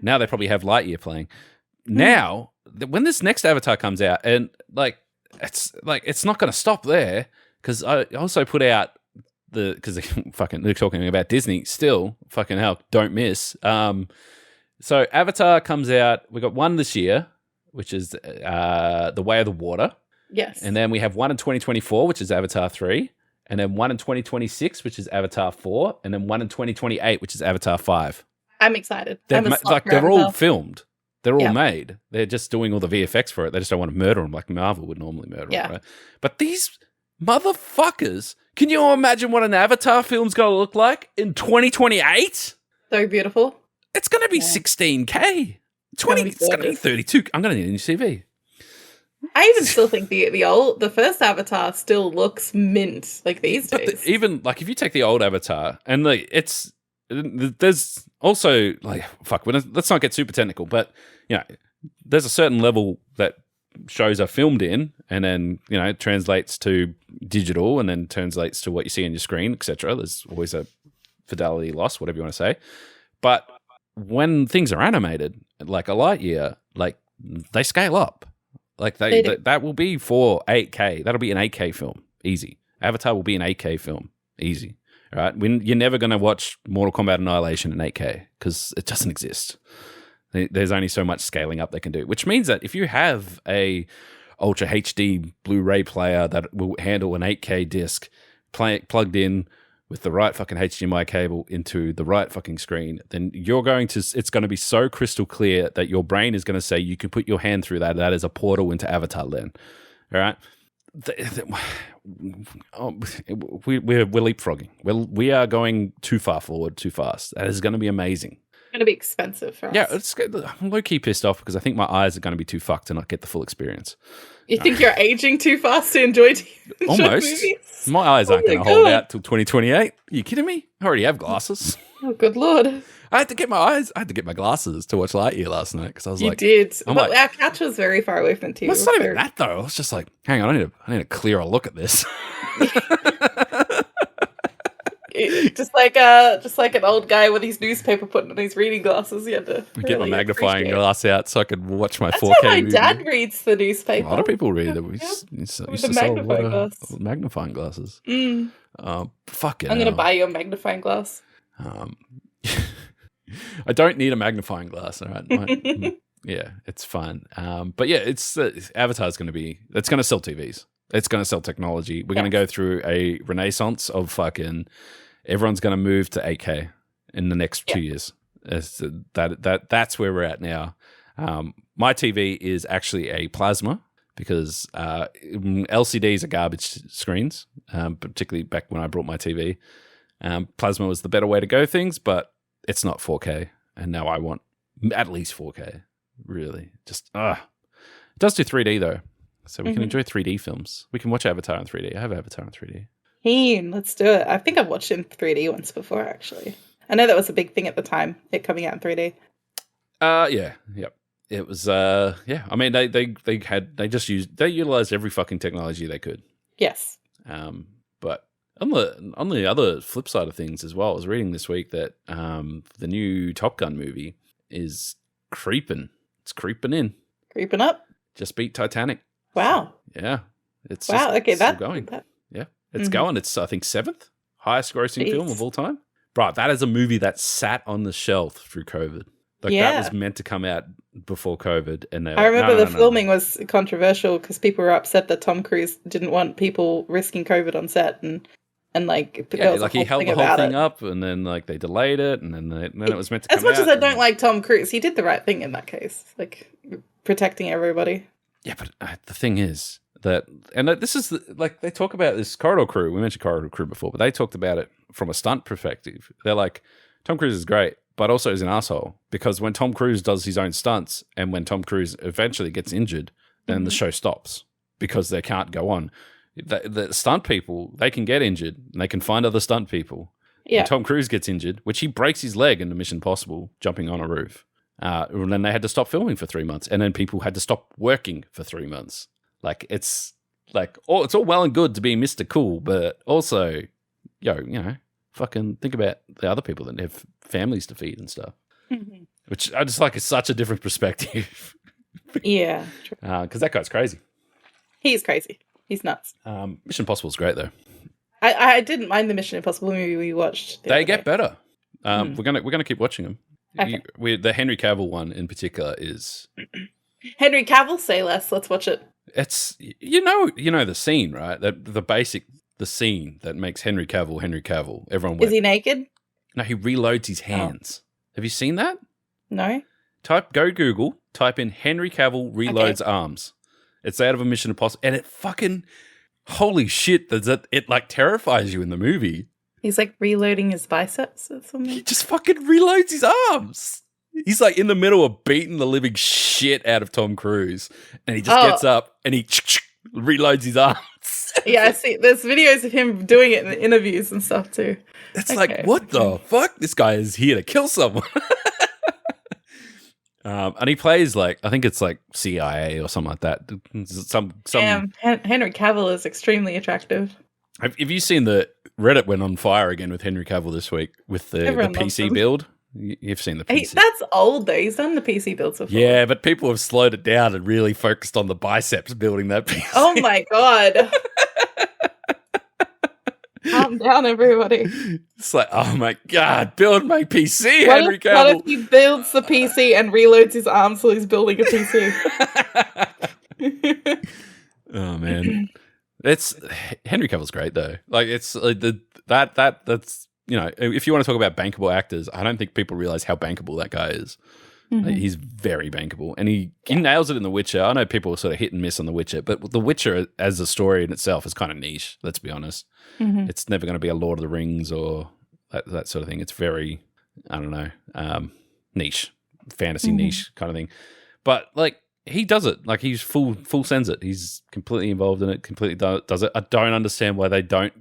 Now they probably have Lightyear playing. Now, when this next Avatar comes out, and it's not going to stop there, because I also put out because they're talking about Disney still, fucking hell, don't miss. So Avatar comes out, we got one this year, which is The Way of the Water. Yes. And then we have one in 2024, which is Avatar 3. And then one in 2026, which is Avatar 4. And then one in 2028, which is Avatar 5. I'm excited. They're all filmed. They're all made. They're just doing all the VFX for it. They just don't want to murder them like Marvel would normally murder them, right? But these motherfuckers, can you imagine what an Avatar film's going to look like in 2028? So beautiful. It's going to be 16K. It's going to be 32. I'm going to need a new TV. I even still think the first Avatar still looks mint like these days. Even like if you take the old Avatar and there's also let's not get super technical, but there's a certain level that shows are filmed in, and then it translates to digital, and then translates to what you see on your screen, etc. There's always a fidelity loss, whatever you want to say, but when things are animated, like a Lightyear, like they scale up. Like that will be for 8K. That'll be an 8K film, easy. Avatar will be an 8K film, easy. All right, you're never going to watch Mortal Kombat Annihilation in 8K because it doesn't exist. There's only so much scaling up they can do, which means that if you have a Ultra HD Blu-ray player that will handle an 8K disc plugged in with the right fucking HDMI cable into the right fucking screen, then it's going to be so crystal clear that your brain is going to say you can put your hand through that. That is a portal into Avatar then. All right? We're leapfrogging. We are going too far forward, too fast. That is going to be amazing. It's going to be expensive for us. Yeah, I'm low-key pissed off because I think my eyes are going to be too fucked to not get the full experience. You think you're aging too fast to enjoy almost movies? My eyes aren't going to hold out till 2028. Are you kidding me? I already have glasses. Oh, good lord! I had to get my glasses to watch Lightyear last night because I was you did. But our couch was very far away from the TV. Well, it's not even that though. I was just like, hang on, I need a clearer look at this. just like an old guy with his newspaper putting on his reading glasses. You had to get my magnifying glass out so I could watch my 4K. That's how my dad reads the newspaper. A lot of people read it. We used to sell a lot of magnifying glasses. Fucking. I'm gonna buy you a magnifying glass. I don't need a magnifying glass. All right. Yeah, it's fun. But yeah, Avatar's going to it's going to sell TVs. It's going to sell technology. We're going to go through a renaissance of fucking. Everyone's going to move to 8K in the next 2 years. That's where we're at now. My TV is actually a plasma because LCDs are garbage screens, particularly back when I brought my TV. Plasma was the better way to go things, but it's not 4K. And now I want at least 4K, really. It does do 3D though. So we can enjoy 3D films. We can watch Avatar in 3D. I have Avatar in 3D. Keen. Let's do it. I think I've watched it in 3D once before, actually. I know that was a big thing at the time, it coming out in 3D. Yeah. Yep. It was, yeah. I mean, they utilized every fucking technology they could. Yes. But on the other flip side of things as well, I was reading this week that the new Top Gun movie is creeping. It's creeping in. Creeping up. Just beat Titanic. Wow. Yeah. It's wow. Okay, that's going. Yeah. It's going. It's, I think, 7th highest grossing film of all time. Right. That is a movie that sat on the shelf through COVID. Like that was meant to come out before COVID, and I remember the filming was controversial because people were upset that Tom Cruise didn't want people risking COVID on set, and like he held the whole thing up, and then like they delayed it, and then it was meant to come out. As much as I don't like Tom Cruise, he did the right thing in that case, like protecting everybody. Yeah, but the thing is that, and this is like they talk about this Corridor Crew. We mentioned Corridor Crew before, but they talked about it from a stunt perspective. They're like, Tom Cruise is great, but also is an asshole, because when Tom Cruise does his own stunts and when Tom Cruise eventually gets injured, then the show stops because they can't go on. The stunt people, they can get injured and they can find other stunt people. Yeah. When Tom Cruise gets injured, which he breaks his leg in the Mission Impossible jumping on a roof. And then they had to stop filming for 3 months, and then people had to stop working for 3 months. Like it's all well and good to be Mr. Cool, but also, fucking think about the other people that have families to feed and stuff. Mm-hmm. Which I just like is such a different perspective. Yeah. Because that guy's crazy. He's crazy. He's nuts. Mission Impossible is great, though. I didn't mind the Mission Impossible movie we watched. They get better. We're gonna keep watching them. Okay. The Henry Cavill one in particular is Henry Cavill. Say less. Let's watch it. It's you know the scene, right? The scene that makes Henry Cavill. Everyone went, is he naked? No, he reloads his hands. Have you seen that? No. Go Google. Type in Henry Cavill reloads arms. It's out of a Mission Impossible, and it fucking holy shit! It like terrifies you in the movie. He's like reloading his biceps or something. He just fucking reloads his arms. He's like in the middle of beating the living shit out of Tom Cruise, and he just gets up and he reloads his arms. Yeah, I see. There's videos of him doing it in interviews and stuff too. It's like, what the fuck? This guy is here to kill someone. And he plays like, I think it's like CIA or something like that. Damn, Henry Cavill is extremely attractive. Have you seen the Reddit went on fire again with Henry Cavill this week with the PC build? You've seen the PC. That's old though. He's done the PC builds before. Yeah, but people have slowed it down and really focused on the biceps building that PC. Oh my god. Calm down, everybody. It's like, oh my god, build my PC, Henry Cavill. What if he builds the PC and reloads his arms while he's building a PC? Oh man, Henry Cavill's great though. Like it's that's if you want to talk about bankable actors, I don't think people realize how bankable that guy is. Mm-hmm. Like, he's very bankable, and he nails it in The Witcher. I know people are sort of hit and miss on The Witcher, but The Witcher as a story in itself is kind of niche. Let's be honest. Mm-hmm. It's never going to be a Lord of the Rings or that sort of thing. It's very, I don't know, niche, fantasy niche kind of thing. But like he does it, like he's full sends it. He's completely involved in it, completely does it. I don't understand why they don't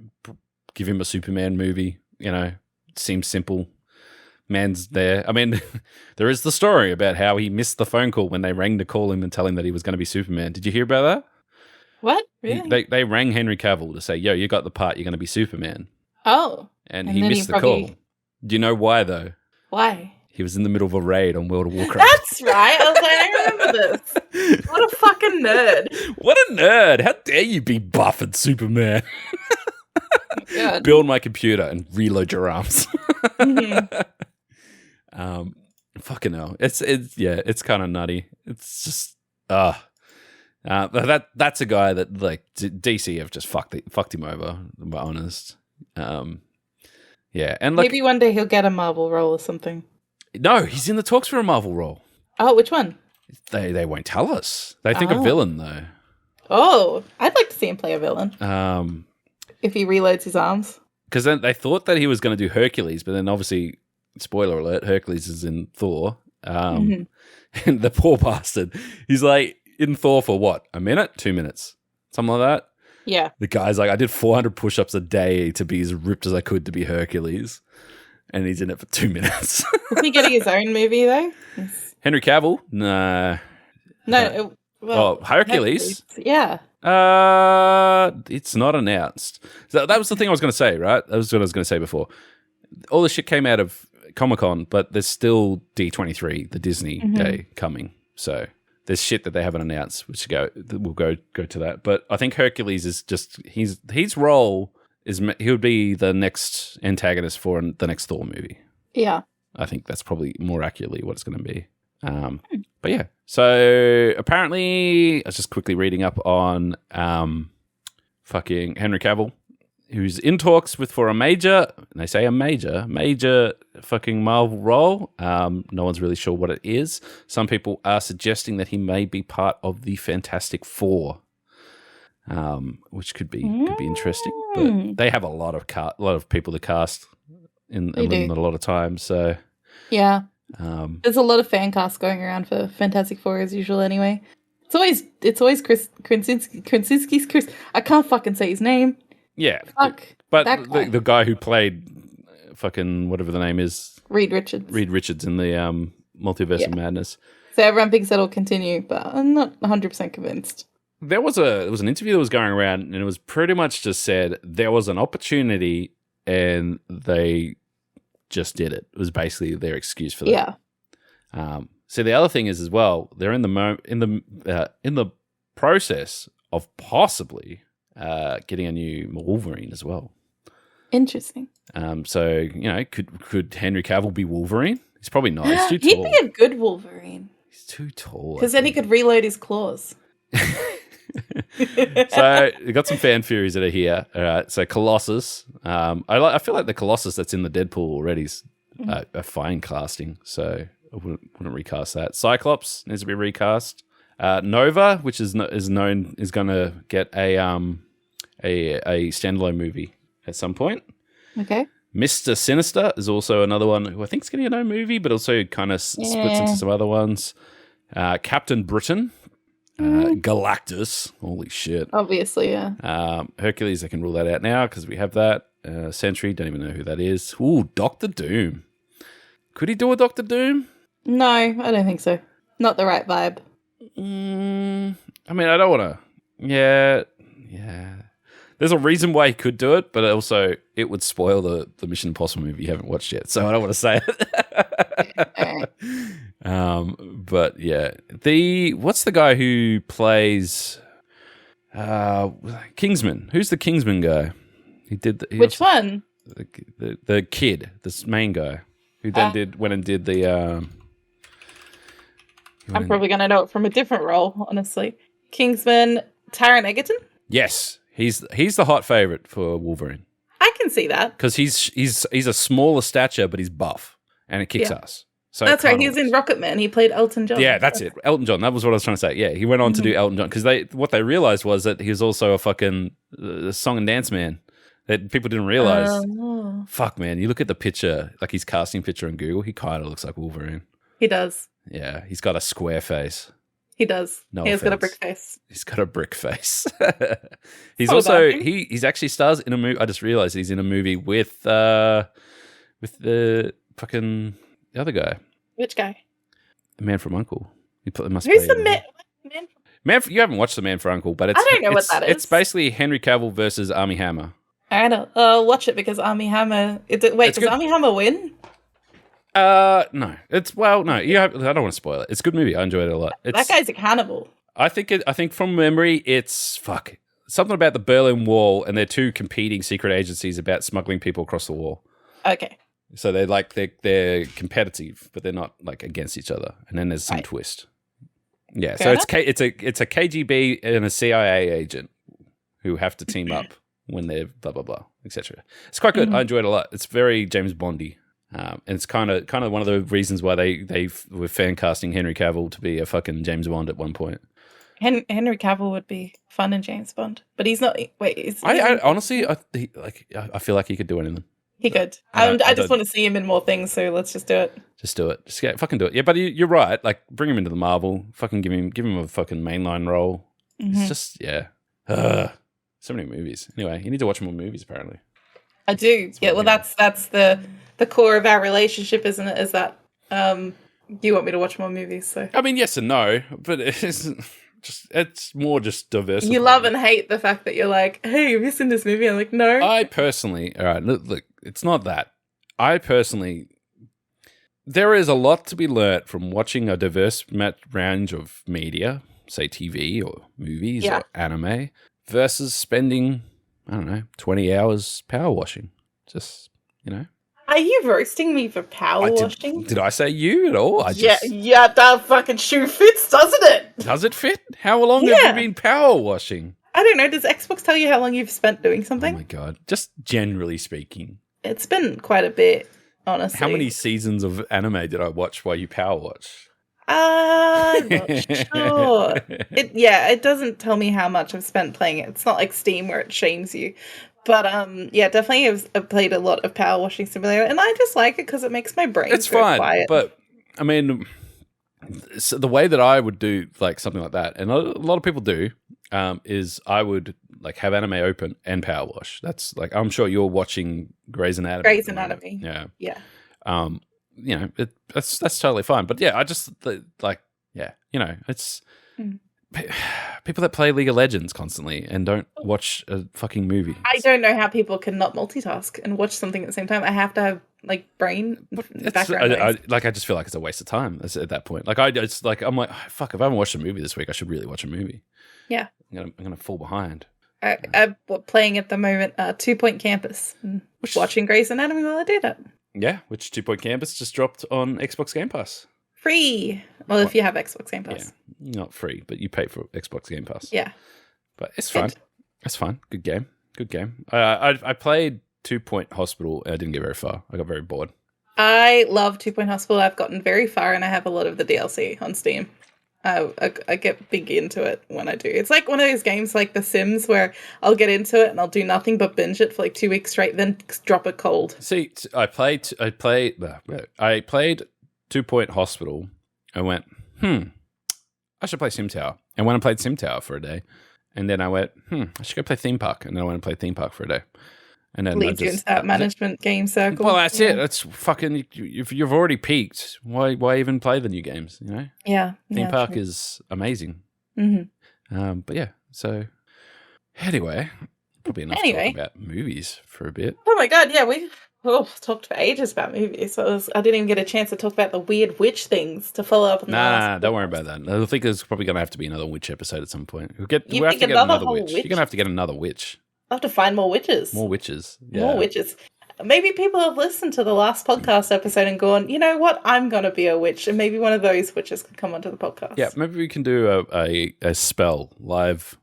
give him a Superman movie. It seems simple. Man's there. I mean, there is the story about how he missed the phone call when they rang to call him and tell him that he was going to be Superman. Did you hear about that? What? Really? They rang Henry Cavill to say, yo, you got the part, you're going to be Superman. Oh. And he missed the call. Do you know why, though? Why? He was in the middle of a raid on World of Warcraft. That's right. I was like, I remember this. What a fucking nerd. What a nerd. How dare you be buff and Superman? Build my computer and reload your arms. Mm-hmm. Fucking hell. It's kind of nutty. It's just, that's a guy that like DC have just fucked him over, to be honest. Yeah, and like, maybe one day he'll get a Marvel role or something. No, he's in the talks for a Marvel role. Oh, which one? They won't tell us. They think a villain though. Oh, I'd like to see him play a villain. If he reloads his arms. Because then they thought that he was going to do Hercules, but then obviously, spoiler alert, Hercules is in Thor. And the poor bastard, he's like in Thor for what? A minute? 2 minutes? Something like that. Yeah. The guy's like, I did 400 push-ups a day to be as ripped as I could to be Hercules. And he's in it for 2 minutes. Is he getting his own movie, though? Henry Cavill? Nah. No. Well, Hercules? Yeah. It's not announced. So that was the thing I was going to say, right? That was what I was going to say before. All the shit came out of Comic-Con, but there's still D23, the Disney day coming. So there's shit that they haven't announced, which we'll go to that. But I think Hercules is just his role is he would be the next antagonist for the next Thor movie. Yeah, I think that's probably more accurately what it's going to be. But yeah, so apparently I was just quickly reading up on fucking Henry Cavill, who's in talks for a major, and they say a major fucking Marvel role. No one's really sure what it is. Some people are suggesting that he may be part of the Fantastic Four, which could be interesting. But they have a lot of people to cast in a lot of times. So yeah, there's a lot of fan casts going around for Fantastic Four as usual. Anyway, it's always Krasinski's Chris. I can't fucking say his name. Yeah, fuck. But the guy who played fucking whatever the name is, Reed Richards in the Multiverse of Madness. So everyone thinks that'll continue, but I'm not 100% convinced. There was an interview that was going around, and it was pretty much just said there was an opportunity, and they just did it. It was basically their excuse for that. Yeah. So the other thing is as well, they're in the process of possibly getting a new Wolverine as well. Interesting. So could Henry Cavill be Wolverine? He's probably not. He's too tall. He'd be a good Wolverine. He's too tall. Because then he could reload his claws. So we got some fan theories that are here. All right. So Colossus. I feel like the Colossus that's in the Deadpool already is a fine casting. So I wouldn't recast that. Cyclops needs to be recast. Nova, which is known, is going to get a standalone movie at some point. Okay. Mr. Sinister is also another one who I think is getting a no movie, but also kind of splits into some other ones. Captain Britain. Galactus. Holy shit. Obviously, yeah. Hercules, I can rule that out now because we have that. Sentry, don't even know who that is. Ooh, Doctor Doom. Could he do a Doctor Doom? No, I don't think so. Not the right vibe. I mean, I don't want to. Yeah. There's a reason why he could do it, but also it would spoil the Mission Impossible movie you haven't watched yet, so I don't want to say it. But yeah, what's the guy who plays Kingsman? Who's the Kingsman guy? Which one? The kid, this main guy who then went and did the. I'm probably going to know it from a different role, honestly. Kingsman, Taron Egerton? Yes, he's the hot favorite for Wolverine. I can see that because he's a smaller stature, but he's buff and it kicks ass. So that's right. He was in Rocketman. He played Elton John. Yeah, that's it. Elton John. That was what I was trying to say. Yeah, he went on to do Elton John because what they realized was that he was also a fucking song and dance man that people didn't realize. Fuck, man. You look at the picture, like his casting picture on Google, he kind of looks like Wolverine. He does. Yeah, he's got a square face. He does. He's got a brick face. He's got a brick face. He's also he's actually stars in a movie. I just realized he's in a movie with the fucking the other guy. Which guy? The Man from U.N.C.L.E. Who's the man? You haven't watched The Man from U.N.C.L.E., but I don't know what that is. It's basically Henry Cavill versus Armie Hammer. I know. Watch it because Armie Hammer. Does Armie Hammer win? No. No. I don't want to spoil it. It's a good movie. I enjoyed it a lot. That guy's a cannibal. I think from memory, it's something about the Berlin Wall, and they're two competing secret agencies about smuggling people across the wall. Okay. So they're competitive, but they're not like against each other. And then there's some twist. Yeah. Fair enough. It's a KGB and a CIA agent who have to team up when they're blah blah blah, etc. It's quite good. I enjoyed it a lot. It's very James Bondy. And it's kind of one of the reasons why they were fan casting Henry Cavill to be a fucking James Bond at one point. Henry Cavill would be fun in James Bond, but he's not. Honestly, I feel like he could do anything. He could. I just want to see him in more things, so let's just do it. Just do it. Just fucking do it. Yeah, but you're right. Like, bring him into the Marvel. Fucking give him a fucking mainline role. It's just So many movies. Anyway, you need to watch more movies, apparently. I do. Yeah, well, that's the core of our relationship, isn't it? Is that you want me to watch more movies? So I mean, yes and no, but it's more just diverse. You love and hate the fact that you're like, hey, have you seen this movie? I'm like, no. I personally, all right, look, it's not that. There is a lot to be learnt from watching a diverse range of media, say TV or movies or anime, versus spending, I don't know, 20 hours power washing. Just, Are you roasting me for power washing? Did I say you at all? Yeah, that fucking shoe fits, doesn't it? Does it fit? How long have you been power washing? I don't know. Does Xbox tell you how long you've spent doing something? Oh my God. Just generally speaking. It's been quite a bit, honestly. How many seasons of anime did I watch while you power watch? I'm not sure. It doesn't tell me how much I've spent playing it. It's not like Steam where it shames you. But definitely I've played a lot of Power Washing Simulator, and I just like it because it makes my brain quiet. But I mean, so the way that I would do like something like that, and a lot of people do, is I would like have anime open and power wash. That's like, I'm sure you're watching Grey's Anatomy. Grey's Anatomy. Yeah. That's totally fine. But yeah, I just it's people that play League of Legends constantly and don't watch a fucking movie. I don't know how people can not multitask and watch something at the same time. I have to have like brain background. I just feel like it's a waste of time at that point. Like I'm like, fuck, if I haven't watched a movie this week, I should really watch a movie. Yeah. I'm gonna fall behind. I'm playing at the moment 2 Point Campus. Watching Grey's Anatomy while I do that. Yeah, which 2 Point Campus just dropped on Xbox Game Pass. Free. Well, if you have Xbox Game Pass. Yeah, not free, but you pay for Xbox Game Pass. Yeah. But it's fun. It's fun. Good game. I played 2 Point Hospital and I didn't get very far. I got very bored. I love 2 Point Hospital. I've gotten very far and I have a lot of the DLC on Steam. I get big into it when I do. It's like one of those games like The Sims where I'll get into it and I'll do nothing but binge it for like 2 weeks straight, then drop it cold. See, I played 2 Point Hospital. I went, I should play Sim Tower. And when I played Sim Tower for a day, and then I went, I should go play Theme Park. And then I went and played Theme Park for a day. And then leads you into that management game circle. Well, that's it. That's fucking. If you've already peaked, why even play the new games? Yeah. Theme Park is amazing. Mm-hmm. But yeah. So anyway, probably enough to talk about movies for a bit. Oh my God! Yeah, we talked for ages about movies. So I didn't even get a chance to talk about the weird witch things to follow up on. Don't worry about that. I think there's probably going to have to be another witch episode at some point. We'll have to get another witch. You're going to have to get another witch. I'll have to find more witches. More witches. Yeah. More witches. Maybe people have listened to the last podcast episode and gone, you know what? I'm going to be a witch. And maybe one of those witches could come onto the podcast. Yeah, maybe we can do a spell, live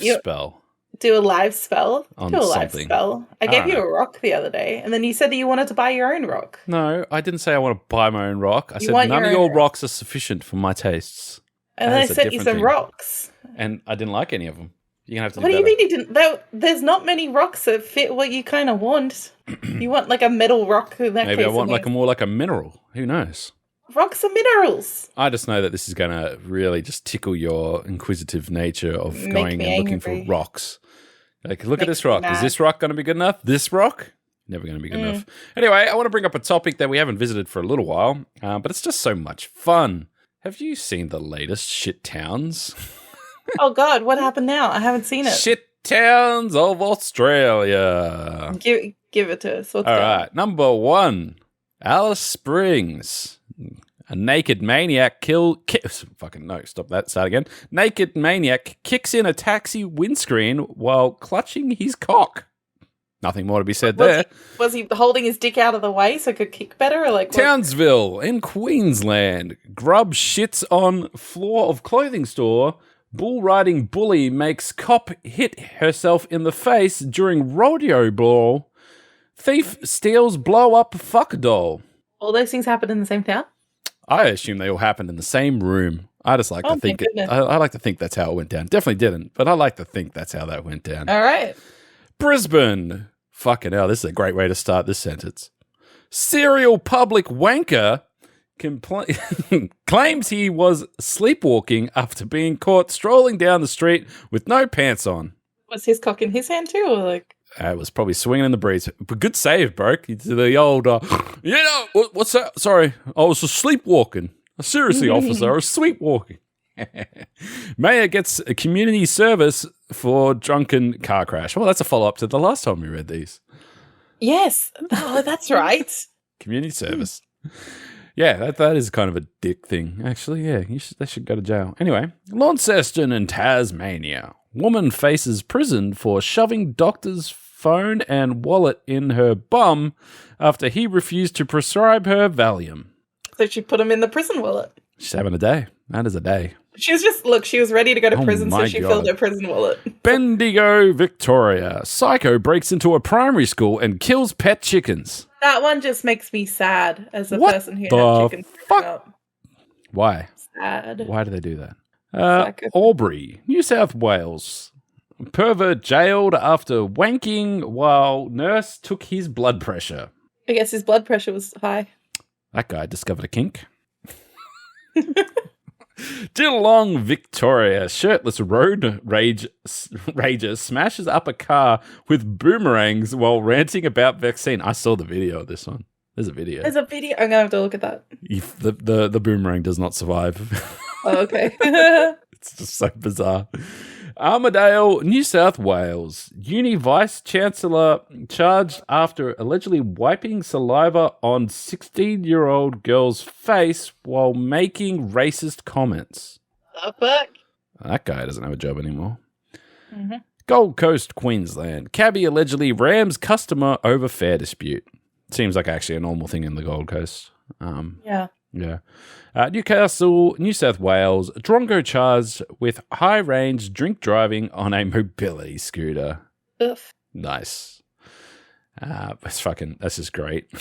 spell. Do a live spell? On do a live something. spell. I gave you a rock the other day. And then you said that you wanted to buy your own rock. No, I didn't say I want to buy my own rock. I said none of your rocks are sufficient for my tastes. And then I sent you some rocks. And I didn't like any of them. You're gonna have to what do you mean you didn't? There's not many rocks that fit what you kind of want. You want like a metal rock. Maybe I want more like a mineral. Who knows? Rocks are minerals. I just know that this is going to really just tickle your inquisitive nature of going and looking for rocks. Like, look at this rock. Is this rock going to be good enough? This rock? Never going to be good enough. Anyway, I want to bring up a topic that we haven't visited for a little while, but it's just so much fun. Have you seen the latest shit towns? Oh, God, what happened now? I haven't seen it. Shit towns of Australia. Give it to us. All right, number 1, Alice Springs. A naked maniac start again. Naked maniac kicks in a taxi windscreen while clutching his cock. Nothing more to be said there. Was he holding his dick out of the way so it could kick better? Or like Townsville in Queensland. Grub shits on floor of clothing store. Bull riding bully makes cop hit herself in the face during rodeo brawl. Thief steals blow up fuck doll. All those things happened in the same town? I assume they all happened in the same room. I just like to think I like to think that's how it went down. Definitely didn't, but I like to think that's how that went down. All right. Brisbane. Fucking hell, this is a great way to start this sentence. Serial public wanker claims he was sleepwalking after being caught strolling down the street with no pants on. Was his cock in his hand too, or like? It was probably swinging in the breeze. But good save, bro. The old, what's that? Sorry, I was sleepwalking. Seriously, officer, I was sleepwalking. Mayor gets a community service for drunken car crash. Well, that's a follow-up to the last time we read these. Yes. Oh, that's right. Community service. Yeah, that is kind of a dick thing, actually. Yeah, they should go to jail. Anyway, Launceston in Tasmania. Woman faces prison for shoving doctor's phone and wallet in her bum after he refused to prescribe her Valium. So she put him in the prison wallet. She's having a day. That is a day. She was ready to go to prison, so she filled her prison wallet. Bendigo, Victoria. Psycho breaks into a primary school and kills pet chickens. That one just makes me sad as a person who had chickens. Fuck? Why? Sad. Why do they do that? Albury, New South Wales. Pervert jailed after wanking while nurse took his blood pressure. I guess his blood pressure was high. That guy discovered a kink. Geelong, Victoria. Shirtless road rager smashes up a car with boomerangs while ranting about vaccine. I saw the video of this one. There's a video. I'm going to have to look at that. The boomerang does not survive. Oh, okay. It's just so bizarre. Armidale, New South Wales. Uni Vice Chancellor charged after allegedly wiping saliva on 16-year-old girl's face while making racist comments. The fuck? That guy doesn't have a job anymore. Mm-hmm. Gold Coast, Queensland. Cabbie allegedly rams customer over fare dispute. Seems like actually a normal thing in the Gold Coast. Yeah. Yeah. Newcastle, New South Wales. Drongo charged with high-range drink driving on a mobility scooter. Oof. Nice. That's just great.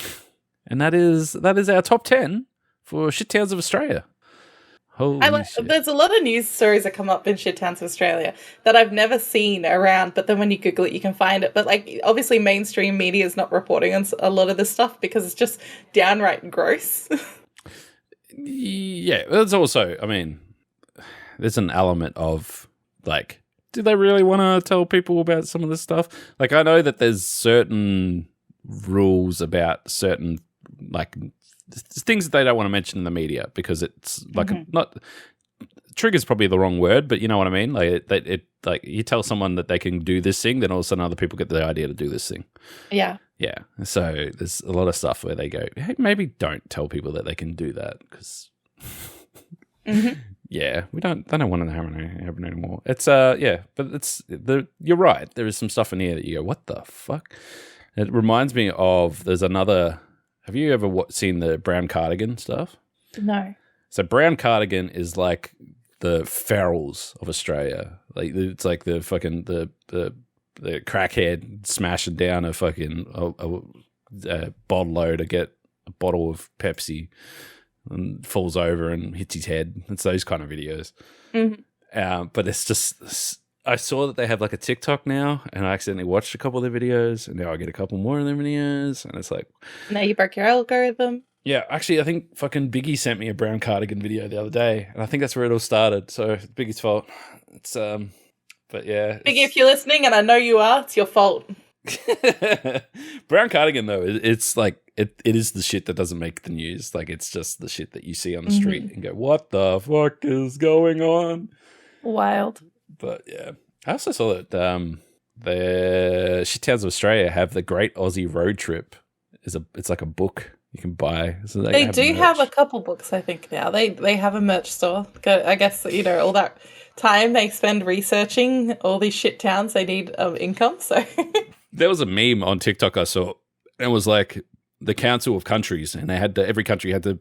And that is our top 10 for shit towns of Australia. Holy shit. There's a lot of news stories that come up in shit towns of Australia that I've never seen around, but then when you Google it, you can find it. But like, obviously mainstream media is not reporting on a lot of this stuff because it's just downright gross. Yeah, there's also, I mean, there's an element of, like, do they really want to tell people about some of this stuff? Like, I know that there's certain rules about certain, like, things that they don't want to mention in the media because it's, like, not, trigger's probably the wrong word, but you know what I mean? Like, like, you tell someone that they can do this thing, then all of a sudden other people get the idea to do this thing. Yeah. Yeah, so there's a lot of stuff where they go, hey, maybe don't tell people that they can do that because, yeah, they don't want to happen anymore. It's yeah, but you're right. There is some stuff in here that you go, what the fuck? It reminds me of there's another. Have you ever seen the Brown Cardigan stuff? No. So Brown Cardigan is like the ferals of Australia. Like it's like the fucking the crackhead smashing down a fucking a bottle to get a bottle of Pepsi and falls over and hits his head. It's those kind of videos. But it's just, I saw that they have like a TikTok now and I accidentally watched a couple of their videos and now I get a couple more of their videos and it's like. Now you broke your algorithm. Yeah, actually I think fucking Biggie sent me a Brown Cardigan video the other day and I think that's where it all started. So it's Biggie's fault. It's But yeah. Biggie, if you're listening, and I know you are, it's your fault. Brown Cardigan, though, it's like, it is the shit that doesn't make the news. Like, it's just the shit that you see on the street and go, what the fuck is going on? Wild. But yeah. I also saw that the shit towns of Australia have the Great Aussie Road Trip. It's like a book you can buy. So they do have a couple books, I think, now. They have a merch store. I guess, you know, all that time they spend researching all these shit towns, they need income. So there was a meme on TikTok I saw. It was like the Council of Countries, and every country had to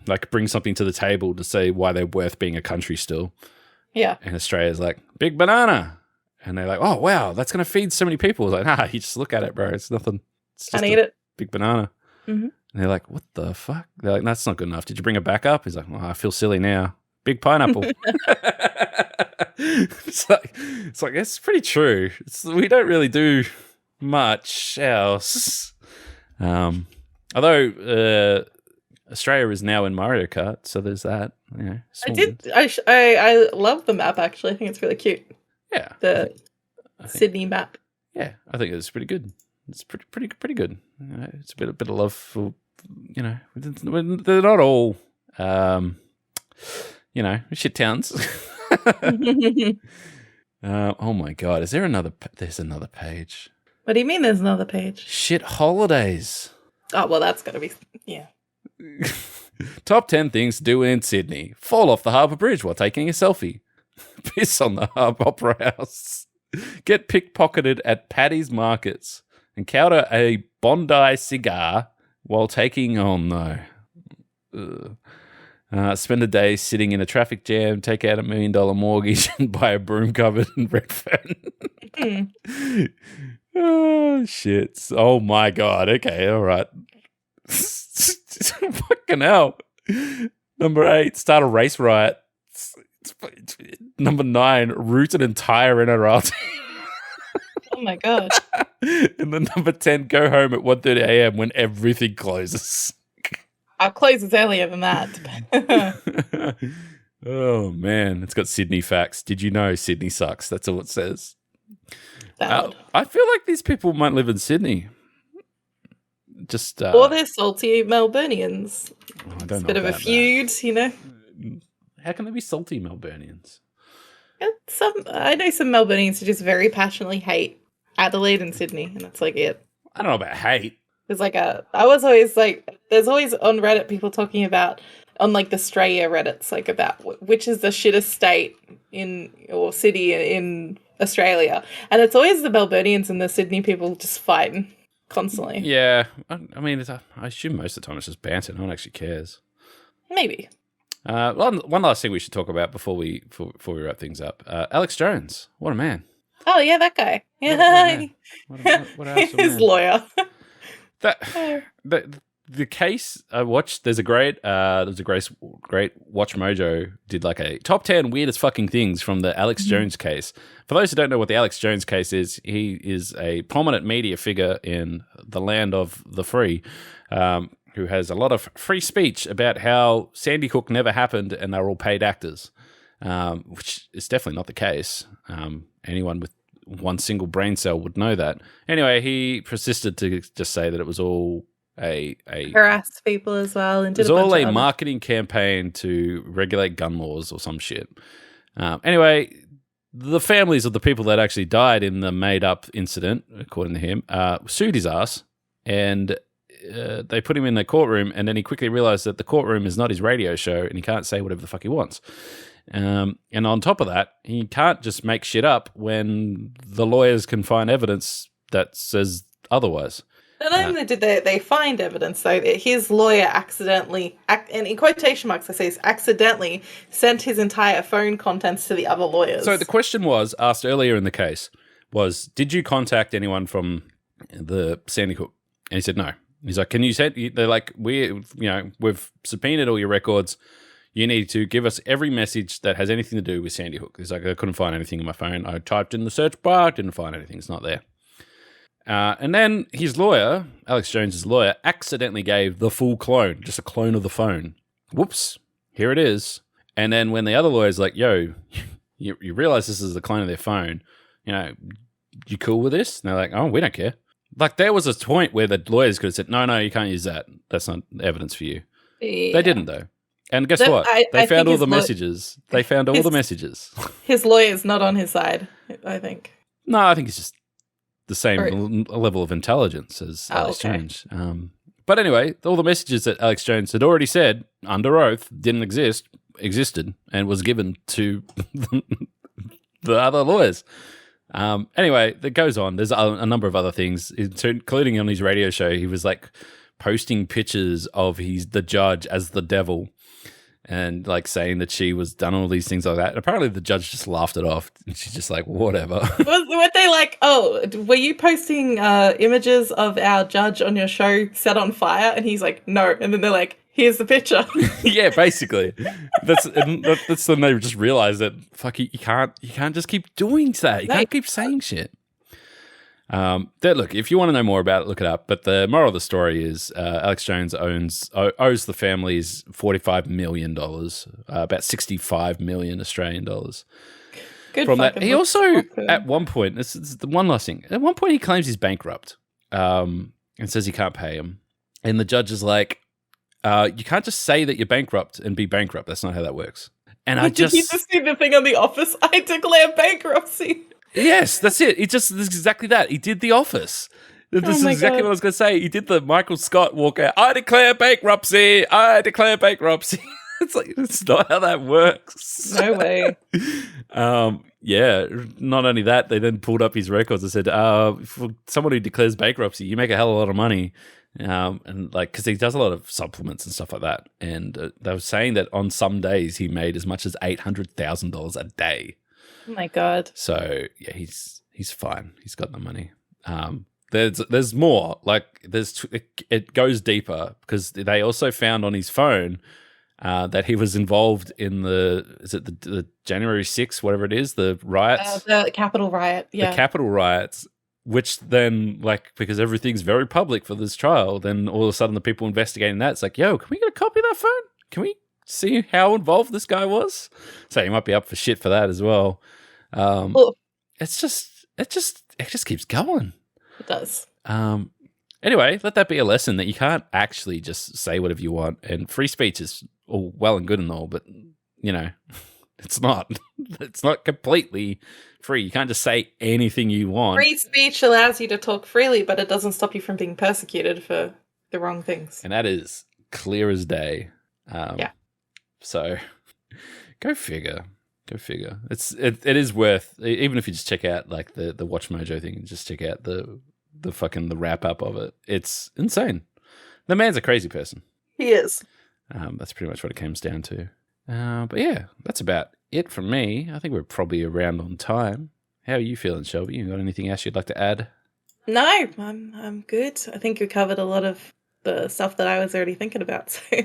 like bring something to the table to say why they're worth being a country still. Yeah. And Australia's like, big banana. And they're like, oh wow, that's gonna feed so many people. It's like, nah, you just look at it, bro. It's nothing. It's just big banana. And they're like, what the fuck? They're like, that's not good enough. Did you bring it back up? He's like, well, I feel silly now. Big pineapple. It's like it's pretty true. We don't really do much else. Although Australia is now in Mario Kart, so there's that. I love the map actually. I think it's really cute. Yeah. Sydney map. Yeah, I think it's pretty good. It's pretty good. It's a bit of love for, they're not all, shit towns. Oh my God, is there another? There's another page. What do you mean? There's another page? Shit holidays. Oh well, that's gotta be Top 10 things to do in Sydney. Fall off the Harbour Bridge while taking a selfie. Piss on the Harbour Opera House. Get pickpocketed at Paddy's Markets. Encounter a Bondi cigar while taking... Oh, no. Spend a day sitting in a traffic jam, take out $1 million mortgage, and buy a broom covered in Redfern. Oh, shit. Oh, my God. Okay, all right. Fucking hell. Number 8, start a race riot. Number 9, root an entire NRL team. Oh my God. And then number 10, go home at 1:30 a.m. when everything closes. Our closes earlier than that. Oh man, it's got Sydney facts. Did you know Sydney sucks? That's all it says. I feel like these people might live in Sydney. Just or they're salty Melburnians. I don't know. It's a bit of a feud, How can they be salty Melburnians? I know some Melburnians who just very passionately hate Adelaide and Sydney, and that's like it. I don't know about hate. There's there's always on Reddit people talking about, on like the Australia Reddits, like about which is the shittest state or city in Australia. And it's always the Melburnians and the Sydney people just fighting constantly. Yeah. I mean, I assume most of the time it's just banter. No one actually cares. Maybe. One last thing we should talk about before we wrap things up. Alex Jones. What a man. Oh, yeah, that guy. Yeah. What else? His lawyer. The case I watched, there's a great Watch Mojo did like a top 10 weirdest fucking things from the Alex Jones case. For those who don't know what the Alex Jones case is, he is a prominent media figure in the land of the free, who has a lot of free speech about how Sandy Hook never happened and they're all paid actors, which is definitely not the case. Anyone with one single brain cell would know that. Anyway, he persisted to just say that it was all a harassed people as well, and it was all a marketing campaign to regulate gun laws or some shit. Anyway, the families of the people that actually died in the made-up incident, according to him, sued his ass, and they put him in the courtroom, and then he quickly realized that the courtroom is not his radio show, and he can't say whatever the fuck he wants. And on top of that, he can't just make shit up when the lawyers can find evidence that says otherwise. Not only did they find evidence, though, that his lawyer accidentally, and in quotation marks I say accidentally, sent his entire phone contents to the other lawyers. So the question was, asked earlier in the case, was, did you contact anyone from the Sandy Hook? And he said no. He's like, can you say, they're like, we've subpoenaed all your records. You need to give us every message that has anything to do with Sandy Hook. He's like, I couldn't find anything on my phone. I typed in the search bar, didn't find anything. It's not there. And then his lawyer, Alex Jones' lawyer, accidentally gave the full clone, just a clone of the phone. Whoops, here it is. And then when the other lawyer's like, yo, you realize this is the clone of their phone, you cool with this? And they're like, oh, we don't care. Like, there was a point where the lawyers could have said, no, you can't use that. That's not evidence for you. Yeah. They didn't, though. And guess what? They found all the messages. They found all the messages. His lawyer's not on his side, I think. No, I think it's just the same level of intelligence as Alex Jones. But anyway, all the messages that Alex Jones had already said under oath didn't existed and was given to the other lawyers. Anyway, that goes on. There's a number of other things, including on his radio show. He was like posting pictures of the judge as the devil and like saying that she was done all these things like that. And apparently the judge just laughed it off. And she's just like, whatever. Were they like, oh, were you posting images of our judge on your show set on fire? And he's like, no. And then they're like, here's the picture. Yeah, basically. That's when they just realized that fuck, you can't just keep doing that. You can't keep saying shit. Look, if you want to know more about it, look it up. But the moral of the story is Alex Jones owes the families $45 million, about 65 million Australian dollars. Good from that. He also, motherfucker. at one point, this is the one last thing. At one point, he claims he's bankrupt, and says he can't pay him. And the judge is like, "You can't just say that you're bankrupt and be bankrupt. That's not how that works." And I Did you just see the thing on The Office? I declare bankruptcy. Yes, that's it. This is exactly that. He did The Office. This is exactly what I was going to say. He did the Michael Scott walkout. I declare bankruptcy. I declare bankruptcy. It's like, it's not how that works. No way. Yeah, not only that, they then pulled up his records and said, for someone who declares bankruptcy, you make a hell of a lot of money. And like, because he does a lot of supplements and stuff like that. And they were saying that on some days he made as much as $800,000 a day. Oh my God. So yeah, he's fine. He's got the money. There's more. Like it goes deeper because they also found on his phone that he was involved in the January 6th, whatever it is, the riots, the Capitol riot. Yeah, the Capitol riots. Which then, like, because everything's very public for this trial, then all of a sudden the people investigating that, it's like, yo, can we get a copy of that phone? Can we see how involved this guy was? So he might be up for shit for that as well. It just keeps going. It does. Anyway, let that be a lesson that you can't actually just say whatever you want. And free speech is all well and good and all, but, you know, it's not. It's not completely free. You can't just say anything you want. Free speech allows you to talk freely, but it doesn't stop you from being persecuted for the wrong things. And that is clear as day. Yeah. So go figure. Go figure. It is worth, even if you just check out like the Watch Mojo thing and just check out the wrap up of it. It's insane. The man's a crazy person. He is. That's pretty much what it comes down to. But yeah, that's about it from me. I think we're probably around on time. How are you feeling, Shelby? You got anything else you'd like to add? No, I'm good. I think we covered a lot of the stuff that I was already thinking about. So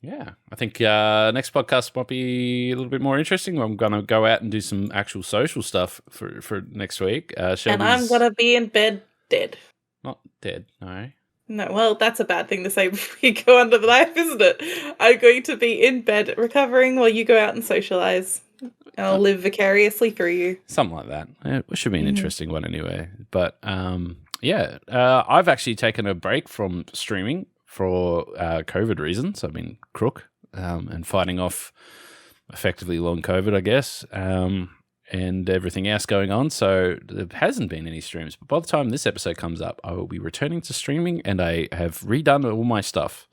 yeah, I think next podcast might be a little bit more interesting. I'm going to go out and do some actual social stuff for next week. And I'm going to be in bed dead. Not dead, no. No, well, that's a bad thing to say before you go under the knife, isn't it? I'm going to be in bed recovering while you go out and socialise. I'll live vicariously through you. Something like that. It should be an interesting one anyway. But yeah, I've actually taken a break from streaming for COVID reasons. I've been crook and fighting off effectively long COVID, I guess, and everything else going on. So there hasn't been any streams. But by the time this episode comes up, I will be returning to streaming, and I have redone all my stuff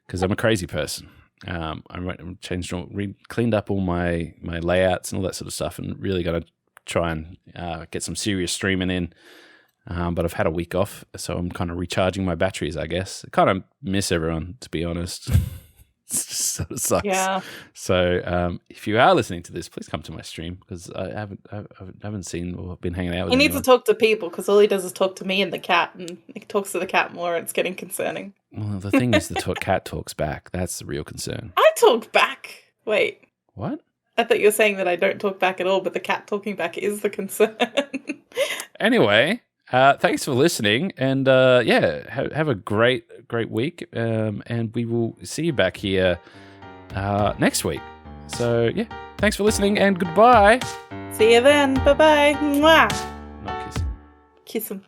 because I'm a crazy person. I changed, cleaned up all my layouts and all that sort of stuff, and really going to try and get some serious streaming in. But I've had a week off, so I'm kind of recharging my batteries, I guess. I kind of miss everyone, to be honest. It just sort of sucks. Yeah. So if you are listening to this, please come to my stream because I haven't seen or been hanging out with He needs to talk to people because all he does is talk to me and the cat, and he talks to the cat more, and it's getting concerning. Well, the thing is, the cat talks back. That's the real concern. I talk back. Wait. What? I thought you were saying that I don't talk back at all, but the cat talking back is the concern. Anyway, thanks for listening, and yeah, have a great week, and we will see you back here next week. So yeah, thanks for listening, and goodbye. See you then. Bye-bye. Mwah. Not kissing. Kiss him.